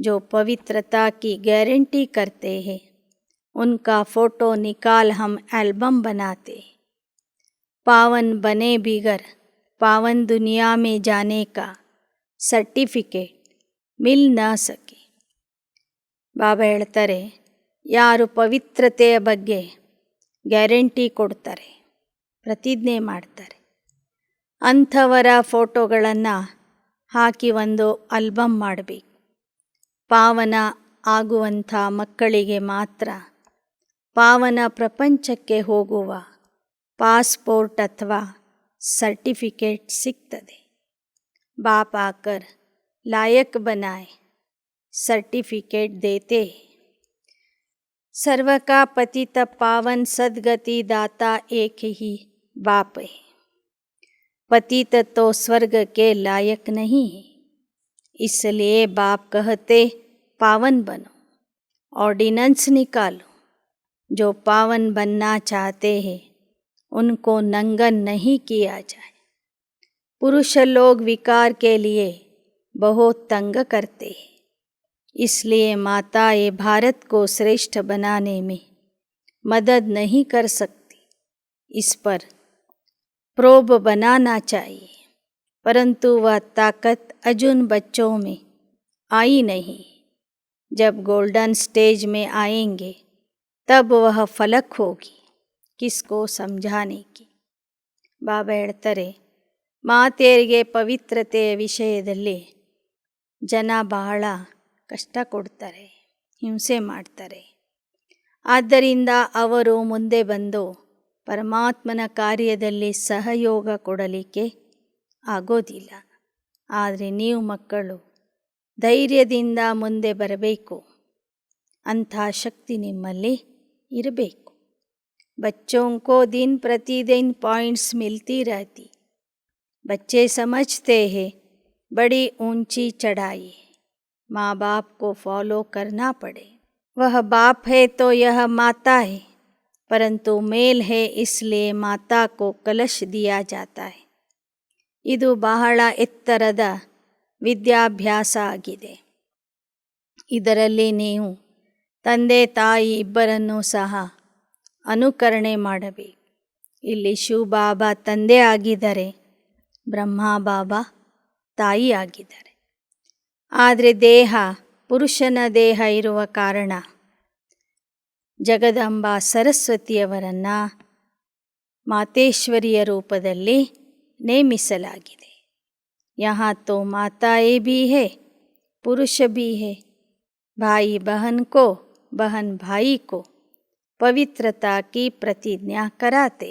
जो पवित्रता की गारंटी करते हैं, उनका फ़ोटो निकाल हम एल्बम बनाते. पावन बने बिगर पावन दुनिया में जाने का सर्टिफिकेट मिल न सके. ಬಾಬಾ ಹೇಳ್ತಾರೆ, ಯಾರು ಪವಿತ್ರತೆಯ ಬಗ್ಗೆ ಗ್ಯಾರಂಟಿ ಕೊಡ್ತಾರೆ, ಪ್ರತಿಜ್ಞೆ ಮಾಡ್ತಾರೆ, ಅಂಥವರ ಫೋಟೋಗಳನ್ನು ಹಾಕಿ ಒಂದು ಆಲ್ಬಮ್ ಮಾಡಬೇಕು. ಪಾವನ ಆಗುವಂಥ ಮಕ್ಕಳಿಗೆ ಮಾತ್ರ ಪಾವನ ಪ್ರಪಂಚಕ್ಕೆ ಹೋಗುವ ಪಾಸ್ಪೋರ್ಟ್ ಅಥವಾ ಸರ್ಟಿಫಿಕೇಟ್ ಸಿಗ್ತದೆ. ಬಾಪ್ ಆಕರ್ ಲಾಯಕ್ ಬನಾಯ್ ಸರ್ಟಿಫಿಕೇಟ್ ದೇತೆ. सर्व का पतित पावन सद्गति दाता एक ही बाप है. पतित तो स्वर्ग के लायक नहीं है, इसलिए बाप कहते पावन बनो, ऑर्डिनेंस निकालो. जो पावन बनना चाहते हैं उनको नंगन नहीं किया जाए. पुरुष लोग विकार के लिए बहुत तंग करते हैं, इसलिए माताएं भारत को श्रेष्ठ बनाने में मदद नहीं कर सकती. इस पर प्रोब बनाना चाहिए, परंतु वह ताकत अजून बच्चों में आई नहीं. जब गोल्डन स्टेज में आएंगे तब वह फलक होगी किसको समझाने की. ಬಾಬಾ ಹೇಳ್ತಾರೆ, ಮಾತೆಯರಿಗೆ ಪವಿತ್ರತೆಯ ವಿಷಯದಲ್ಲಿ ಜನ ಬಹಳ ಕಷ್ಟ ಕೊಡ್ತಾರೆ, ಹಿಂಸೆ ಮಾಡ್ತಾರೆ. ಆದ್ದರಿಂದ ಅವರು ಮುಂದೆ ಬಂದು ಪರಮಾತ್ಮನ ಕಾರ್ಯದಲ್ಲಿ ಸಹಯೋಗ ಕೊಡಲಿಕ್ಕೆ ಆಗೋದಿಲ್ಲ. ಆದರೆ ನೀವು ಮಕ್ಕಳು ಧೈರ್ಯದಿಂದ ಮುಂದೆ ಬರಬೇಕು. ಅಂಥ ಶಕ್ತಿ ನಿಮ್ಮಲ್ಲಿ ಇರಬೇಕು. बच्चों को दिन प्रतिदिन पॉइंट्स मिलती रहती. बच्चे समझते हैं बड़ी ऊंची चढ़ाई है, माँ बाप को फॉलो करना पड़े. वह बाप है तो यह माता है, परंतु मेल है इसलिए माता को कलश दिया जाता है. ಇದು ಬಹಳ ಎತ್ತರದ ವಿದ್ಯಾಭ್ಯಾಸ ಆಗಿದೆ. ಇದರಲ್ಲಿ ನೀವು ತಂದೆ ತಾಯಿ ಇಬ್ಬರನ್ನೂ ಸಹ ಅನುಕರಣೆ ಮಾಡಬೇಕು. ಇಲ್ಲಿ ಶಿವಬಾಬಾ ತಂದೆ ಆಗಿದ್ದಾರೆ, ಬ್ರಹ್ಮ ಬಾಬಾ ತಾಯಿ ಆಗಿದ್ದಾರೆ. ಆದರೆ ದೇಹ ಪುರುಷನ ದೇಹ ಇರುವ ಕಾರಣ ಜಗದಂಬ ಸರಸ್ವತಿಯವರನ್ನು ಮಾತೇಶ್ವರಿಯ ರೂಪದಲ್ಲಿ ನೇಮಿಸಲಾಗಿದೆ. यहाँ तो माताएं भी है, पुरुष भी है. भाई बहन को, बहन भाई को पवित्रता की प्रतिज्ञा कराते.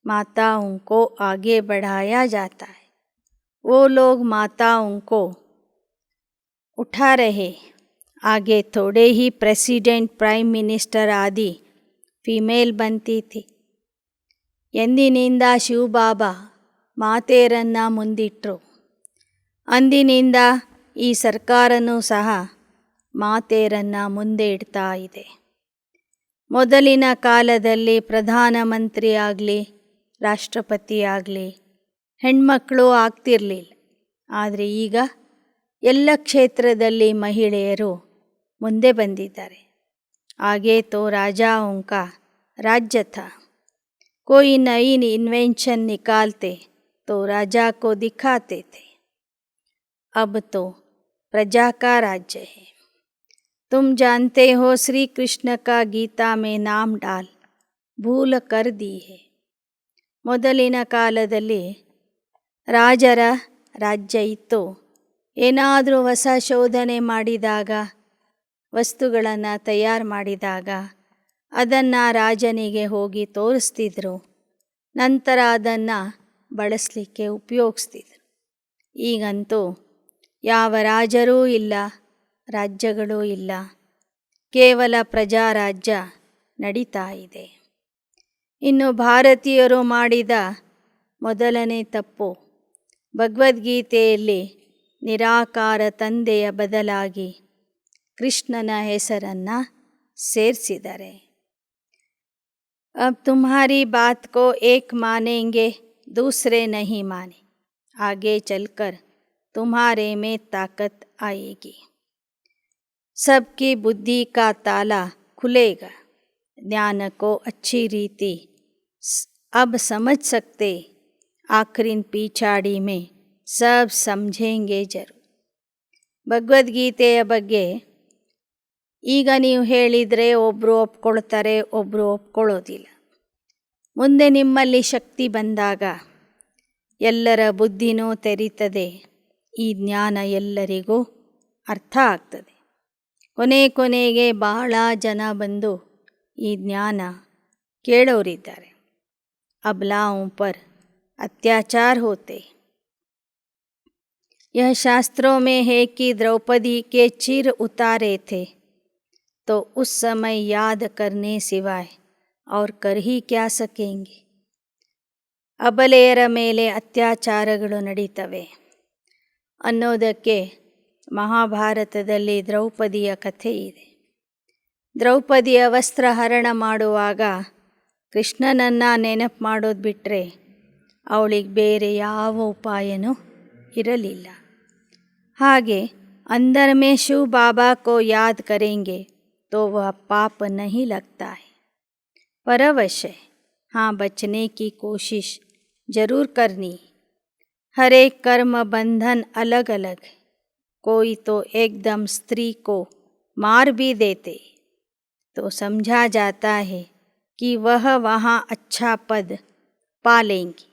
माताओं को आगे बढ़ाया जाता है. वो लोग माताओं को उठा रहे. आगे थोड़े ही प्रेसिडेंट, प्राइम मिनिस्टर आदि फीमेल बनती थी. ಎಂದಿನಿಂದ ಶಿವಬಾಬಾ ಮಾತೆಯರನ್ನು ಮುಂದಿಟ್ಟರು, ಅಂದಿನಿಂದ ಈ ಸರ್ಕಾರನೂ ಸಹ ಮಾತೆಯರನ್ನು ಮುಂದೆ ಇಡ್ತಾ ಇದೆ. ಮೊದಲಿನ ಕಾಲದಲ್ಲಿ ಪ್ರಧಾನಮಂತ್ರಿ ಆಗಲಿ ರಾಷ್ಟ್ರಪತಿ ಆಗಲಿ ಹೆಣ್ಮಕ್ಕಳು ಆಗ್ತಿರಲಿಲ್ಲ. ಆದರೆ ಈಗ ಎಲ್ಲ ಕ್ಷೇತ್ರದಲ್ಲಿ ಮಹಿಳೆಯರು ಮುಂದೆ ಬಂದಿದ್ದಾರೆ. आगे तो राजाओं का राज्य था. कोई नई इन्वेंशन निकालते तो राजा को दिखाते थे. अब तो प्रजा का राज्य है. तुम जानते हो श्री कृष्ण का गीता में नाम डाल भूल कर दी है. ಮೊದಲಿನ ಕಾಲದಲ್ಲಿ ರಾಜರ ರಾಜ್ಯ ಇತ್ತು. ಏನಾದರೂ ಹೊಸ ಶೋಧನೆ ಮಾಡಿದಾಗ, ವಸ್ತುಗಳನ್ನು ತಯಾರು ಮಾಡಿದಾಗ ಅದನ್ನು ರಾಜನಿಗೆ ಹೋಗಿ ತೋರಿಸ್ತಿದ್ರು. ನಂತರ ಅದನ್ನು ಬಳಸಲಿಕ್ಕೆ ಉಪಯೋಗಿಸ್ತಿದ್ರು. ಈಗಂತೂ ಯಾವ ರಾಜರೂ ಇಲ್ಲ, ರಾಜ್ಯಗಳೂ ಇಲ್ಲ, ಕೇವಲ ಪ್ರಜಾರಾಜ್ಯ ನಡೀತಾ ಇದೆ. ಇನ್ನು ಭಾರತೀಯರು ಮಾಡಿದ ಮೊದಲನೇ ತಪ್ಪು, ಭಗವದ್ಗೀತೆಯಲ್ಲಿ ನಿರಾಕಾರ ತಂದೆಯ ಬದಲಾಗಿ ಕೃಷ್ಣನ ಹೆಸರನ್ನು ಸೇರಿಸಿದ್ದಾರೆ. अब तुम्हारी बात को एक मानेंगे, दूसरे नहीं माने. आगे चलकर तुम्हारे में ताकत आएगी. सबकी बुद्धि का ताला खुलेगा. ज्ञान को अच्छी रीति अब समझ सकते. आखिरी पिछाड़ी में सब समझेंगे जरूर. ಭಗವದ್ಗೀತೆಯ ಬಗ್ಗೆ ಈಗ ನೀವು ಹೇಳಿದರೆ ಒಬ್ಬರು ಒಪ್ಕೊಳ್ತಾರೆ, ಒಬ್ಬರು ಒಪ್ಕೊಳ್ಳೋದಿಲ್ಲ. ಮುಂದೆ ನಿಮ್ಮಲ್ಲಿ ಶಕ್ತಿ ಬಂದಾಗ ಎಲ್ಲರ ಬುದ್ಧಿನೂ ತೆರೀತದೆ. ಈ ಜ್ಞಾನ ಎಲ್ಲರಿಗೂ ಅರ್ಥ ಆಗ್ತದೆ. ಕೊನೆಗೆ ಬಹಳ ಜನ ಬಂದು ಈ ಜ್ಞಾನ ಕೇಳೋರಿದ್ದಾರೆ. ಅಬ್ಲಾओं पर अत्याचार होते। यह शास्त्रों में है कि द्रौपदी के चिर उतारे थे, तो उस समय याद करने सिवाय और कर ही क्या सकेंगे। ಅಬಲೆಯರ ಮೇಲೆ ಅತ್ಯಾಚಾರಗಳು ನಡೀತವೆ ಅನ್ನೋದಕ್ಕೆ ಮಹಾಭಾರತದಲ್ಲಿ ದ್ರೌಪದಿಯ ಕಥೆ ಇದೆ. ದ್ರೌಪದಿಯ ವಸ್ತ್ರಹರಣ ಮಾಡುವಾಗ ಕೃಷ್ಣನನ್ನು ನೆನಪು ಮಾಡೋದು ಬಿಟ್ಟರೆ ಅವಳಿಗೆ ಬೇರೆ ಯಾವ ಉಪಾಯನೂ ಇರಲಿಲ್ಲ. ಹಾಗೆ अंदर में शिव बाबा को याद करेंगे तो वह पाप नहीं लगता है। पर अवश्य हाँ, बचने की कोशिश जरूर करनी। हर एक कर्म बंधन अलग अलग है। कोई तो एकदम स्त्री को मार भी देते तो समझा जाता है कि वह वहाँ अच्छा पद पा लेंगी।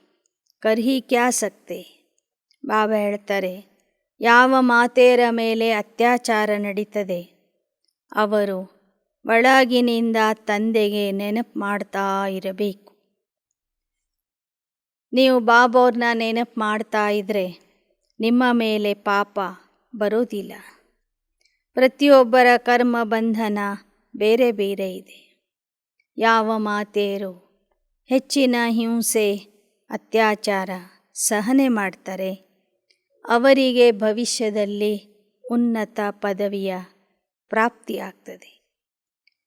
कर ही क्या सकते। ಬಾಬಾ ಹೇಳ್ತಾರೆ, ಯಾವ ಮಾತೆಯರ ಮೇಲೆ ಅತ್ಯಾಚಾರ ನಡೀತದೆ ಅವರು ಒಳಗಿನಿಂದ ತಂದೆಗೆ ನೆನಪು ಮಾಡ್ತಾ ಇರಬೇಕು. ನೀವು ಬಾಬೋರ್ನ ನೆನಪು ಮಾಡ್ತಾ ಇದ್ದರೆ ನಿಮ್ಮ ಮೇಲೆ ಪಾಪ ಬರೋದಿಲ್ಲ. ಪ್ರತಿಯೊಬ್ಬರ ಕರ್ಮ ಬಂಧನ ಬೇರೆ ಬೇರೆ ಇದೆ. ಯಾವ ಮಾತೆಯರು ಹೆಚ್ಚಿನ ಹಿಂಸೆ ಅತ್ಯಾಚಾರ ಸಹನೆ ಮಾಡ್ತಾರೆ ಅವರಿಗೆ ಭವಿಷ್ಯದಲ್ಲಿ ಉನ್ನತ ಪದವಿಯ ಪ್ರಾಪ್ತಿಯಾಗ್ತದೆ.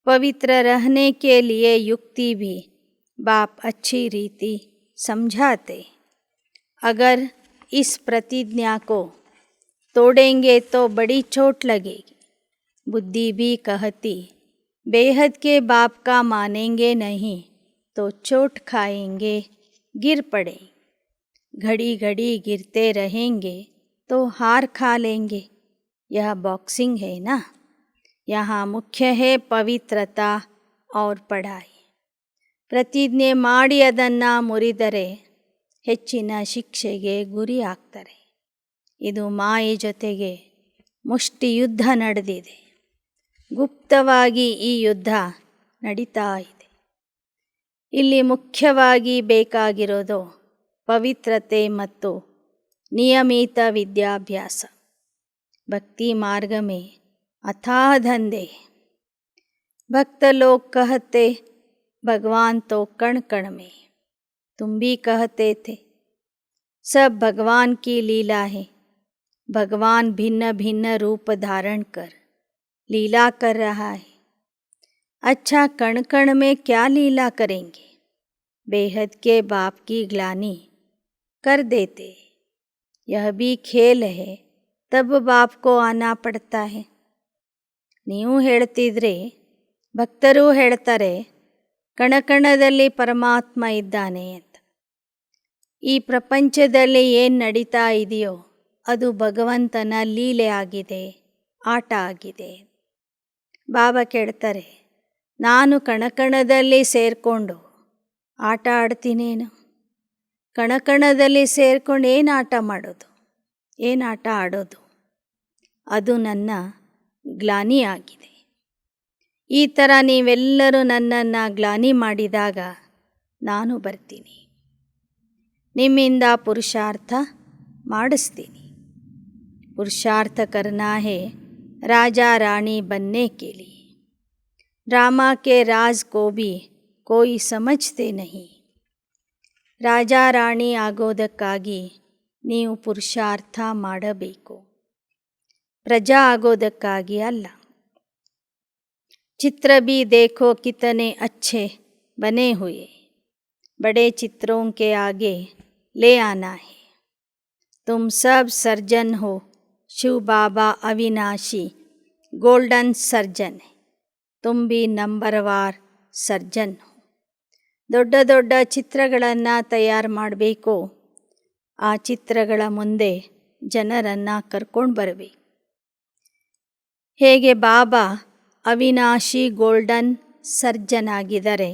पवित्र रहने के लिए युक्ति भी बाप अच्छी रीति समझाते। अगर इस प्रतिज्ञा को तोड़ेंगे तो बड़ी चोट लगेगी। बुद्धि भी कहती बेहद के बाप का मानेंगे नहीं तो चोट खाएंगे, गिर पड़े। घड़ी घड़ी गिरते रहेंगे तो हार खा लेंगे। यह बॉक्सिंग है ना। यहाँ मुख्य है पवित्रता और पढ़ाई. ಪ್ರತಿಜ್ಞೆ ಮಾಡಿ ಅದನ್ನು ಮುರಿದರೆ ಹೆಚ್ಚಿನ ಶಿಕ್ಷೆಗೆ ಗುರಿ ಆಗ್ತಾರೆ. ಇದು ಮಾಯೆ ಜೊತೆಗೆ ಮುಷ್ಟಿ ಯುದ್ಧ ನಡೆದಿದೆ. ಗುಪ್ತವಾಗಿ ಈ ಯುದ್ಧ ನಡೀತಾ ಇದೆ. ಇಲ್ಲಿ ಮುಖ್ಯವಾಗಿ ಬೇಕಾಗಿರೋದು ಪವಿತ್ರತೆ ಮತ್ತು ನಿಯಮಿತ ವಿದ್ಯಾಭ್ಯಾಸ. भक्ति मार्ग में अथाह धंधे। भक्त लोग कहते भगवान तो कण कण में। तुम भी कहते थे सब भगवान की लीला है। भगवान भिन्न भिन्न रूप धारण कर लीला कर रहा है। अच्छा, कण कण में क्या लीला करेंगे। बेहद के बाप की ग्लानि कर देते। यह भी खेल है, तब बाप को आना पड़ता है. ನೀವು ಹೇಳ್ತಿದ್ರೆ ಭಕ್ತರು ಹೇಳ್ತಾರೆ ಕಣಕಣದಲ್ಲಿ ಪರಮಾತ್ಮ ಇದ್ದಾನೆ ಅಂತ. ಈ ಪ್ರಪಂಚದಲ್ಲಿ ಏನು ನಡೀತಾ ಇದೆಯೋ ಅದು ಭಗವಂತನ ಲೀಲೆ ಆಗಿದೆ, ಆಟ ಆಗಿದೆ. ಬಾಬಾ ಕೇಳ್ತಾರೆ, ನಾನು ಕಣಕಣದಲ್ಲಿ ಸೇರಿಕೊಂಡು ಆಟ ಆಡ್ತೀನೇನು. ಕಣಕಣದಲ್ಲಿ ಸೇರ್ಕೊಂಡು ಏನು ಆಟ ಮಾಡೋದು, ಏನು ಆಟ ಆಡೋದು. ಅದು ನನ್ನ ಗ್ಲಾನಿ ಆಗಿದೆ. ಈ ಥರ ನೀವೆಲ್ಲರೂ ನನ್ನನ್ನು ಗ್ಲಾನಿ ಮಾಡಿದಾಗ ನಾನು ಬರ್ತೀನಿ, ನಿಮ್ಮಿಂದ ಪುರುಷಾರ್ಥ ಮಾಡಿಸ್ತೀನಿ. पुरुषार्थ करना है राजा रानी बनने के लिए. ड्रामा के राज को भी कोई समझते नहीं. ರಾಜಾ ರಾಣಿ ಆಗೋದಕ್ಕಾಗಿ ನೀವು ಪುರುಷಾರ್ಥ ಮಾಡಬೇಕು, ಪ್ರಜಾ ಆಗೋದಕ್ಕಾಗಿ ಅಲ್ಲ. चित्र भी देखो कितने अच्छे बने हुए. बड़े चित्रों के आगे ले आना है. तुम सब सर्जन हो. शिव बाबा अविनाशी गोल्डन सर्जन है. तुम भी नंबरवार सर्जन हो. ದೊಡ್ಡ ದೊಡ್ಡ ಚಿತ್ರಗಳನ್ನು ತಯಾರು ಮಾಡಬೇಕು. ಆ ಚಿತ್ರಗಳ ಮುಂದೆ ಜನರನ್ನು ಕರ್ಕೊಂಡು ಬರಬೇಕು. ಹೇಗೆ ಬಾಬಾ ಅವಿನಾಶಿ ಗೋಲ್ಡನ್ ಸರ್ಜನ್ ಆಗಿದ್ದಾರೆ,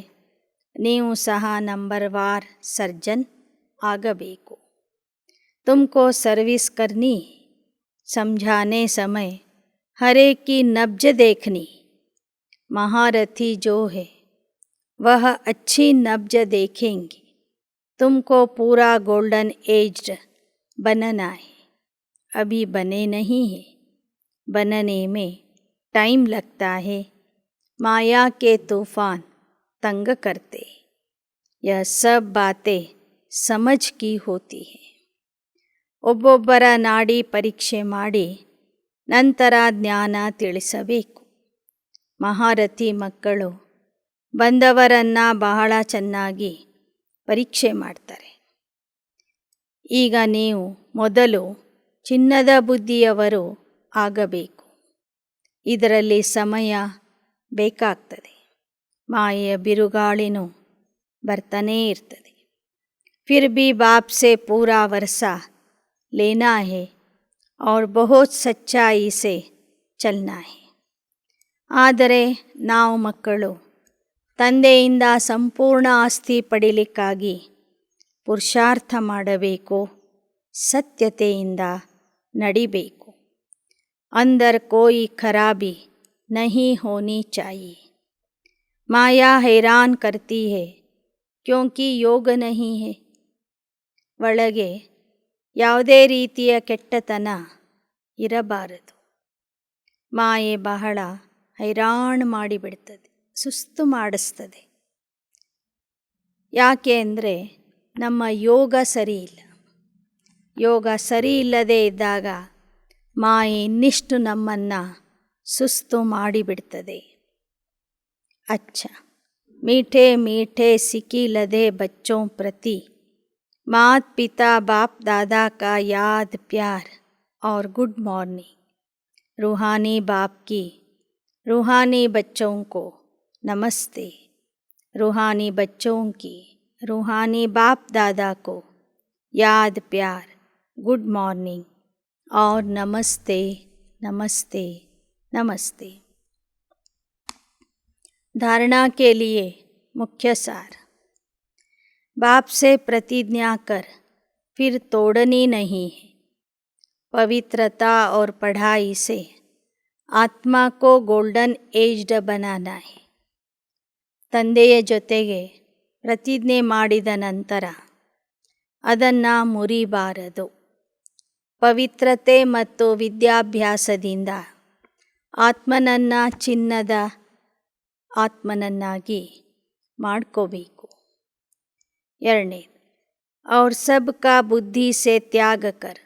ನೀವು ಸಹ ನಂಬರ್ವಾರ್ ಸರ್ಜನ್ ಆಗಬೇಕು. तुमको सर्विस करनी, समझाने समय हर एक की नब्ज देखनी. महारथी जो है वह अच्छी नब्ज देखेंगे. तुमको पूरा गोल्डन एज्ड बनना है, अभी बने नहीं है, बनने में टाइम लगता है, माया के तूफान तंग करते, यह सब बातें समझ की होती है. ಒಬ್ಬೊಬ್ಬರ ನಾಡಿ ಪರೀಕ್ಷೆ ಮಾಡಿ ನಂತರ ಜ್ಞಾನ ತಿಳಿಸಬೇಕು. ಮಹಾರಥಿ ಮಕ್ಕಳು ಬಂದವರನ್ನು ಬಹಳ ಚೆನ್ನಾಗಿ ಪರೀಕ್ಷೆ ಮಾಡ್ತಾರೆ. ಈಗ ನೀವು ಮೊದಲು ಚಿನ್ನದ ಬುದ್ಧಿಯವರು ಆಗಬೇಕು. ಇದರಲ್ಲಿ ಸಮಯ ಬೇಕಾಗ್ತದೆ. ಮಾಯೆಯ ಬಿರುಗಾಳಿನೂ ಬರ್ತಾನೇ ಇರ್ತದೆ. ಫಿರ್ भी बाप से पूरा वर्षा लेना है और बहुत सच्चाई से चलना है. ಆದರೆ ನಾವು ಮಕ್ಕಳು ತಂದೆಯಿಂದ ಸಂಪೂರ್ಣ ಆಸ್ತಿ ಪಡೀಲಿಕ್ಕಾಗಿ ಪುರುಷಾರ್ಥ ಮಾಡಬೇಕು, ಸತ್ಯತೆಯಿಂದ ನಡಿಬೇಕು. अंदर कोई खराबी नहीं होनी चाहिए. माया हैरान करती है क्योंकि योग नहीं है. ಒಳಗೆ ಯಾವುದೇ ರೀತಿಯ ಕೆಟ್ಟತನ ಇರಬಾರದು. ಮಾಯೆ ಬಹಳ ಹೈರಾಣ ಮಾಡಿಬಿಡ್ತದೆ, ಸುಸ್ತು ಮಾಡಿಸ್ತದೆ. ಯಾಕೆ ಅಂದರೆ ನಮ್ಮ ಯೋಗ ಸರಿ ಇಲ್ಲ. ಯೋಗ ಸರಿ ಇಲ್ಲದೆ ಇದ್ದಾಗ ಮಾಯೆ ಇನ್ನಿಷ್ಟು ನಮ್ಮನ್ನು ಸುಸ್ತು ಮಾಡಿಬಿಡ್ತದೆ. अच्छा, मीठे मीठे सिकिलदे बच्चों प्रति मात पिता बाप दादा का याद प्यार और गुड मॉर्निंग. रूहानी बाप की रूहानी बच्चों को नमस्ते. रूहानी बच्चों की रूहानी बाप दादा को याद प्यार, गुड मॉर्निंग और नमस्ते नमस्ते नमस्ते. धारणा के लिए मुख्य सार. बाप से प्रतिज्ञा कर फिर तोड़नी नहीं है. पवित्रता और पढ़ाई से आत्मा को गोल्डन एज्ड बनाना है. ತಂದೆಯ ಜೊತೆಗೆ ಪ್ರತಿಜ್ಞೆ ಮಾಡಿದ ನಂತರ ಅದನ್ನು ಮುರಿಬಾರದು. ಪವಿತ್ರತೆ ಮತ್ತು ವಿದ್ಯಾಭ್ಯಾಸದಿಂದ ಆತ್ಮನನ್ನು ಚಿನ್ನದ ಆತ್ಮನನ್ನಾಗಿ ಮಾಡ್ಕೋಬೇಕು. ಎರಡನೇದು, और सबका बुद्धि से त्याग कर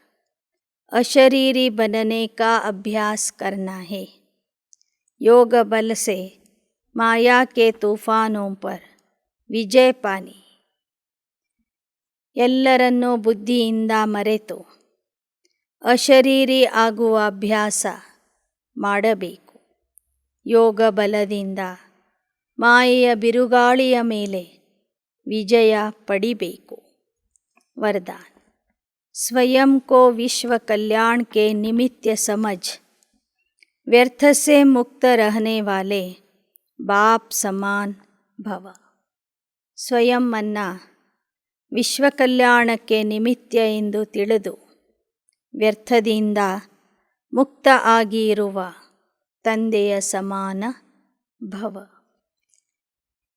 अशरीरी बनने का अभ्यास करना है. योग बल से माया के तूफानों पर विजय पानी. ಎಲ್ಲರನ್ನೂ ಬುದ್ಧಿಯಿಂದ ಮರೆತು ಅಶರೀರಿ ಆಗುವ ಅಭ್ಯಾಸ ಮಾಡಬೇಕು. ಯೋಗ ಬಲದಿಂದ ಮಾಯೆಯ ಬಿರುಗಾಳಿಯ ಮೇಲೆ ವಿಜಯ ಪಡಿಬೇಕು. वरदान. स्वयं को विश्व कल्याण के निमित्त समझ व्यर्थ से मुक्त रहने वाले बाप समान भव. ಸ್ವಯಂ ಅನ್ನ ವಿಶ್ವ ಕಲ್ಯಾಣಕ್ಕೆ ನಿಮಿತ್ತ ಎಂದು ತಿಳಿದು ವ್ಯರ್ಥದಿಂದ ಮುಕ್ತ ಆಗಿ ಇರುವ ತಂದೆಯ ಸಮಾನ ಭವ.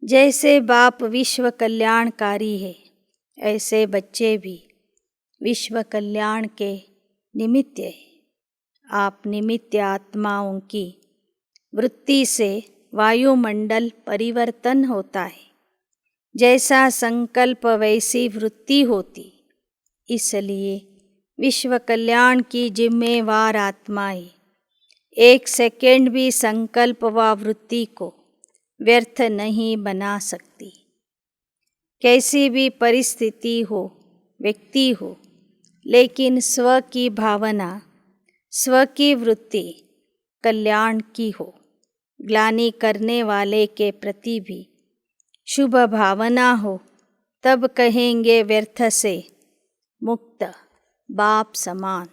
जैसे बाप विश्व कल्याणकारी है, ऐसे बच्चे भी विश्व कल्याण के निमित्त है. आप निमित्त आत्माओं की वृत्ति से वायुमंडल परिवर्तन होता है. जैसा संकल्प वैसी वृत्ति होती. इसलिए विश्व कल्याण की जिम्मेवार आत्माएं एक सेकेंड भी संकल्प व वृत्ति को व्यर्थ नहीं बना सकती. कैसी भी परिस्थिति हो, व्यक्ति हो, लेकिन स्व की भावना, स्व की वृत्ति कल्याण की हो. ग्लानि करने वाले के प्रति भी शुभ भावना हो, तब कहेंगे व्यर्थ से मुक्त बाप समान.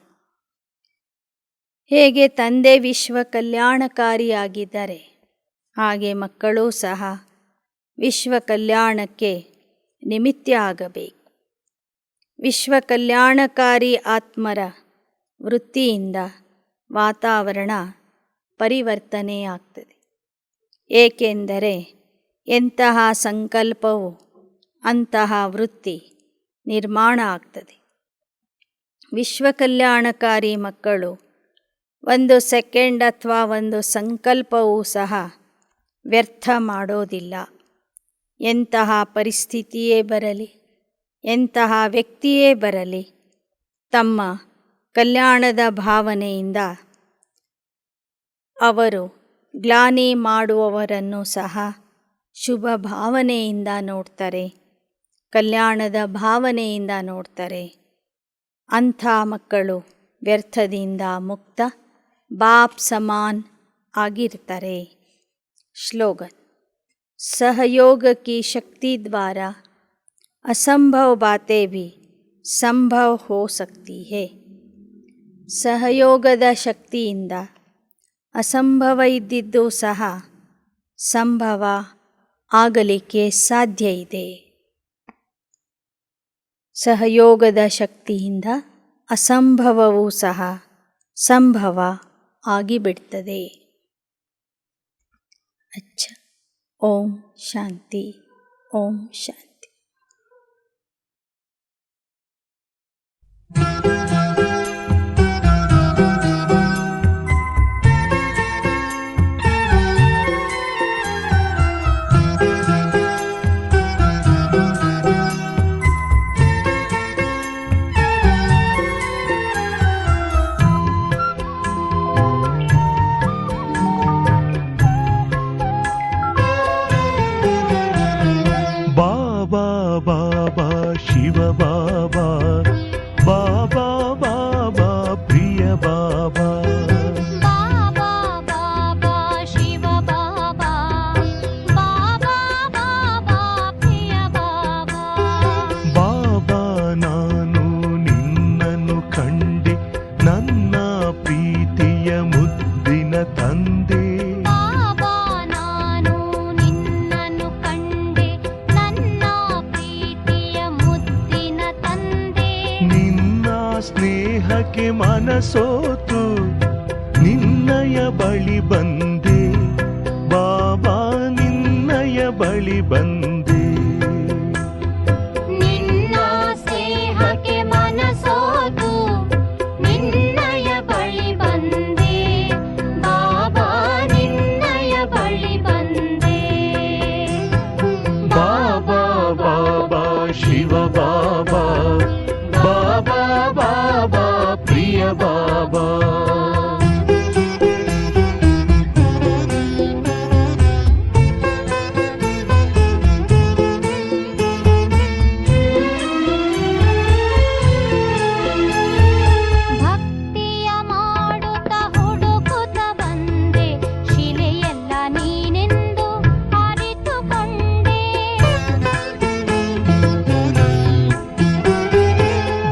ಹೇಗೆ ತಂದೆ ವಿಶ್ವ ಕಲ್ಯಾಣಕಾರಿಯಾಗಿದ್ದರೆ ಹಾಗೆ ಮಕ್ಕಳೂ ಸಹ ವಿಶ್ವ ಕಲ್ಯಾಣಕ್ಕೆ ನಿಮಿತ್ತ ಆಗಬೇಕು. ವಿಶ್ವ ಕಲ್ಯಾಣಕಾರಿ ಆತ್ಮರ ವೃತ್ತಿಯಿಂದ ವಾತಾವರಣ ಪರಿವರ್ತನೆಯಾಗ್ತದೆ. ಏಕೆಂದರೆ ಎಂತಹ ಸಂಕಲ್ಪವು ಅಂತಹ ವೃತ್ತಿ ನಿರ್ಮಾಣ ಆಗ್ತದೆ. ವಿಶ್ವ ಕಲ್ಯಾಣಕಾರಿ ಮಕ್ಕಳು 1 ಸೆಕೆಂಡ್ ಅಥವಾ 1 ಸಂಕಲ್ಪವೂ ಸಹ ವ್ಯರ್ಥ ಮಾಡೋದಿಲ್ಲ. ಎಂತಹ ಪರಿಸ್ಥಿತಿಯೇ ಬರಲಿ, ಎಂತಹ ವ್ಯಕ್ತಿಯೇ ಬರಲಿ, ತಮ್ಮ ಕಲ್ಯಾಣದ ಭಾವನೆಯಿಂದ ಅವರು ಗ್ಲಾನಿ ಮಾಡುವವರನ್ನು ಸಹ ಶುಭ ಭಾವನೆಯಿಂದ ನೋಡ್ತಾರೆ, ಕಲ್ಯಾಣದ ಭಾವನೆಯಿಂದ ನೋಡ್ತಾರೆ. ಅಂಥ ಮಕ್ಕಳು ವ್ಯರ್ಥದಿಂದ ಮುಕ್ತ, ಬಾಪ್ ಸಮಾನ್ ಆಗಿರ್ತಾರೆ. ಸ್ಲೋಗನ್: सहयोग की शक्ति द्वारा असंभव बातें भी संभव हो सकती है. ಸಹಯೋಗದ ಶಕ್ತಿಯಿಂದ ಅಸಂಭವ ಇದ್ದಿದ್ದು ಸಹ ಸಂಭವ ಆಗಲಿಕ್ಕೆ ಸಾಧ್ಯ ಇದೆ. ಸಹಯೋಗದ ಶಕ್ತಿಯಿಂದ ಅಸಂಭವವೂ ಸಹ ಸಂಭವ ಆಗಿಬಿಡ್ತದೆ. ಅಚ್ಚ. ಓಂ ಶಾಂತಿ. ಓಂ ಶಾಂತಿ. ಬಾಬಾ ಬಾಬಾ ಶಿವ ಬಾಬಾ, ಬಾಬಾ ಬಾಬಾ ಪ್ರಿಯ ಬಾಬಾ, ಬಾಬಾ ಬಾಬಾ ಶಿವ ಬಾಬಾ, ಬಾಬಾ ಬಾಬಾ ಪ್ರಿಯ ಬಾಬಾ. ಬಾಬಾ ನಾನು ನಿನ್ನನ್ನು ಕಂಡೆ, ನನ್ನ ಪ್ರೀತಿಯ ಮುದ್ದಿನ ತಂದೆ. ಬಾಬಾ ನಾನು ನಿನ್ನನ್ನು ಕಂಡೆ, ನನ್ನ ಪ್ರೀತಿಯ ಮುದ್ದಿನ ತಂದೆ. ನಿನ್ನ ಸ್ನೇಹಕ್ಕೆ ಮನಸೋತು ನಿನ್ನಯ ಬಳಿ ಬಂದೆ, ಬಾಬಾ ನಿನ್ನಯ ಬಳಿ ಬಂದೆ. ನಿನ್ನ ಸ್ನೇಹಕ್ಕೆ ಮನಸೋತು ನಿನ್ನಯ ಬಳಿ ಬಂದೆ, ಬಾಬಾ ನಿನ್ನಯ ಬಳಿ ಬಂದೆ. ಬಾಬಾ ಬಾಬಾ ಶಿವ ಬಾಬಾ, ಬಾಬಾ ಬಾಬಾ ಪ್ರಿಯ ಬಾಬಾ. ಭಕ್ತಿಯ ಮಾಡುತ್ತ ಹುಡುಕುತ್ತ ಬಂದೆ, ಶಿಲೆಯೆಲ್ಲ ನೀನೆಂದು ಅರಿತುಕೊಂಡೆ.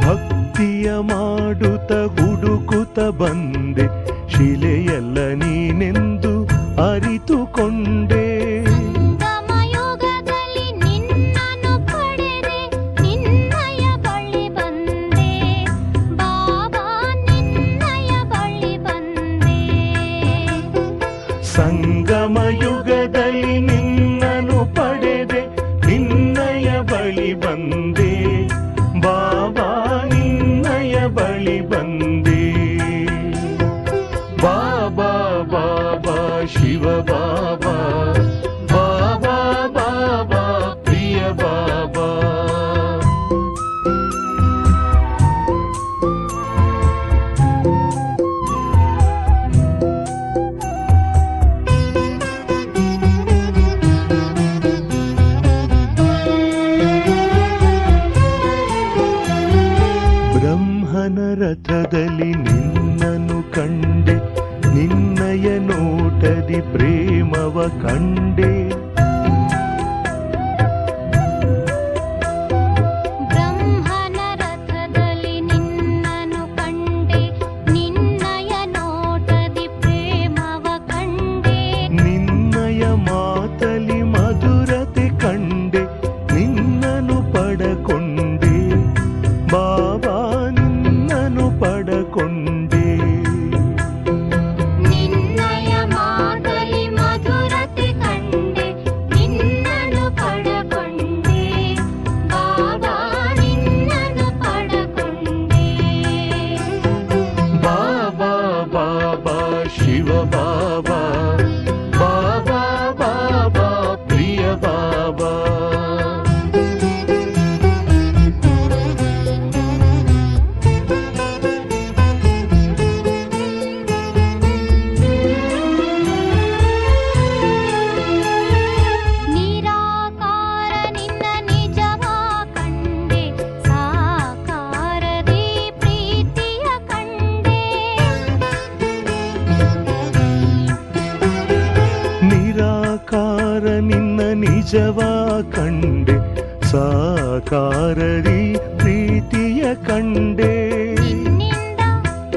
ಭಕ್ತಿಯ ಮಾಡುತ್ತ ಹುಡುಕುತ್ತ ಬಂದೆ, ಶಿಲೆಯಲ್ಲ ನೀನೆಂದು ಅರಿತುಕೊಂಡೆ. ಸಂಗಮಯುಗದಲ್ಲಿ ನಿನ್ನನ್ನು ಪಡೆದೆ, ನಿನ್ನಯ ಬಳಿ ಬಂದೆ, ಬಾಬಾ ನಿನ್ನಯ ಬಳಿ ಬಂದೆ. ಸಂಗಮ ಯುಗದಲ್ಲಿ ನಿನ್ನನ್ನು ಪಡೆದೆ, ನಿನ್ನಯ ಬಳಿ ಬಂದೆ, ಬಾಬಾ ನಿನ್ನಯ ಬಳಿ ಬಂದೆ. ಬಾಬಾ ಬಾಬಾ ಶಿವ ಬಾಬಾ, ಬಾಬಾ ಬಾಬಾ ಪ್ರಿಯ ಬಾಬಾ. ಬ್ರಹ್ಮನ ರಥದಲ್ಲಿ ನಿನ್ನನ್ನು ಕಂಡೆ, ನಿನ್ನಯ ನೋಟದಿ ಪ್ರೇಮವ ಕಂಡೆ. ಬ್ರಹ್ಮನ ರಥದಲ್ಲಿ ನಿನ್ನನ್ನು ಕಂಡೆ, ನಿನ್ನಯ ನೋಟದಿ ಪ್ರೇಮವ ಕಂಡೆ. ನಿನ್ನಯ ಮಾತಲಿ ಮಧುರತೆ ಕಂಡೆ, ನಿನ್ನನ್ನು ಪಡಕೊಂಡೆ, ಬಾಬಾ ನಿನ್ನನ್ನು ಪಡಕೊಂಡೆ. ನಿನ್ನಯ ಮಾತಲಿ ಮಧುರತೆ ಕಂಡೆ, ನಿನ್ನನ್ನು ಪಡಕೊಂಡೆ, ಬಾಬಾ ನಿನ್ನನ್ನು ನಿಜವ ಕಂಡೆ ಸಾಕಾರದಿ ಪ್ರೀತಿಯ ಕಂಡೆ ನಿನ್ನಿಂದ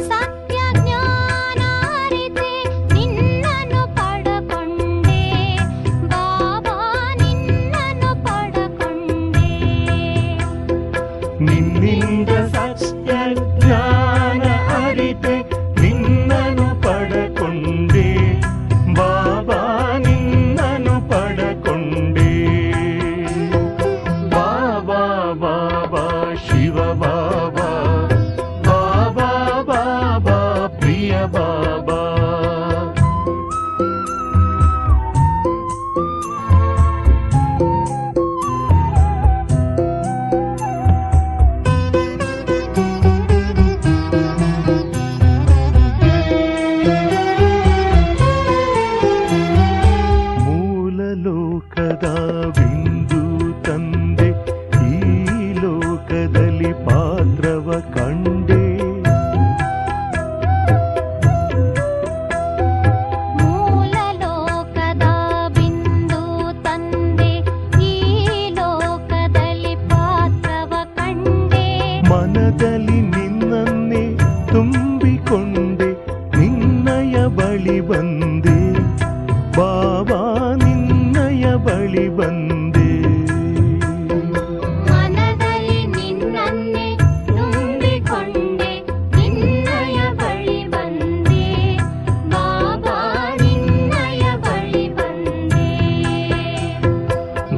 ಸತ್ಯ ಜ್ಞಾನ ಅರಿತೆ ನಿನ್ನನ್ನು ಪಡಕೊಂಡೆ ಬಾಬಾ ನಿನ್ನನ್ನು ಪಡಕೊಂಡೆ ನಿನ್ನಿಂದ ಸತ್ಯ ಜ್ಞಾನ ಅರಿತೆ ನಿನ್ನನು ಪಡಕೊಂಡೆ ಬಾಬಾ ನಿನ್ನನು ಪಡಕೊಂಡೆ ಬಾಬಾ ಬಾಬಾ ಶಿವ ಬಾಬಾ ಬಾಬಾ ಬಾಬಾ ಪ್ರಿಯ ಬಾಬಾ ಮೂಲ ಲೋಕದ ಬಿಂದು ತಂದೆ ಈ ಲೋಕದಲ್ಲಿ ಪಾತ್ರವ ಕಂಡೆ ಮೂಲ ಲೋಕದ ಬಿಂದು ತಂದೆ ಈ ಲೋಕದಲ್ಲಿ ಪಾತ್ರವ ಕಂಡೆ ಮನದಲ್ಲಿ ನಿನ್ನನ್ನೇ ತುಂಬಿಕೊಂಡೆ ನಿನ್ನಯ ಬಳಿ ಬಂದೆ ಬಾಬಾ ನಿನ್ನಯ ಬಳಿ ಬಂದೆ ಮನದಲ್ಲಿ ನಿನ್ನನ್ನೇ ತುಂಬಿಕೊಂಡೆ ನಿನ್ನಯ ಬಳಿ ಬಂದೆ ಬಾಬಾ ನಿನ್ನಯ ಬಳಿ ಬಂದೆ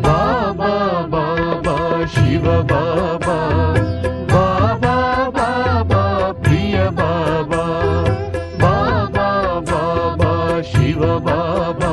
ಬಾಬಾ ಬಾಬಾ ಶಿವ ಬಾಬಾ ಬಾಬಾ ಬಾಬಾ ಪ್ರಿಯ ಬಾಬಾ ಬಾಬಾ ಬಾಬಾ ಶಿವ ಬಾಬಾ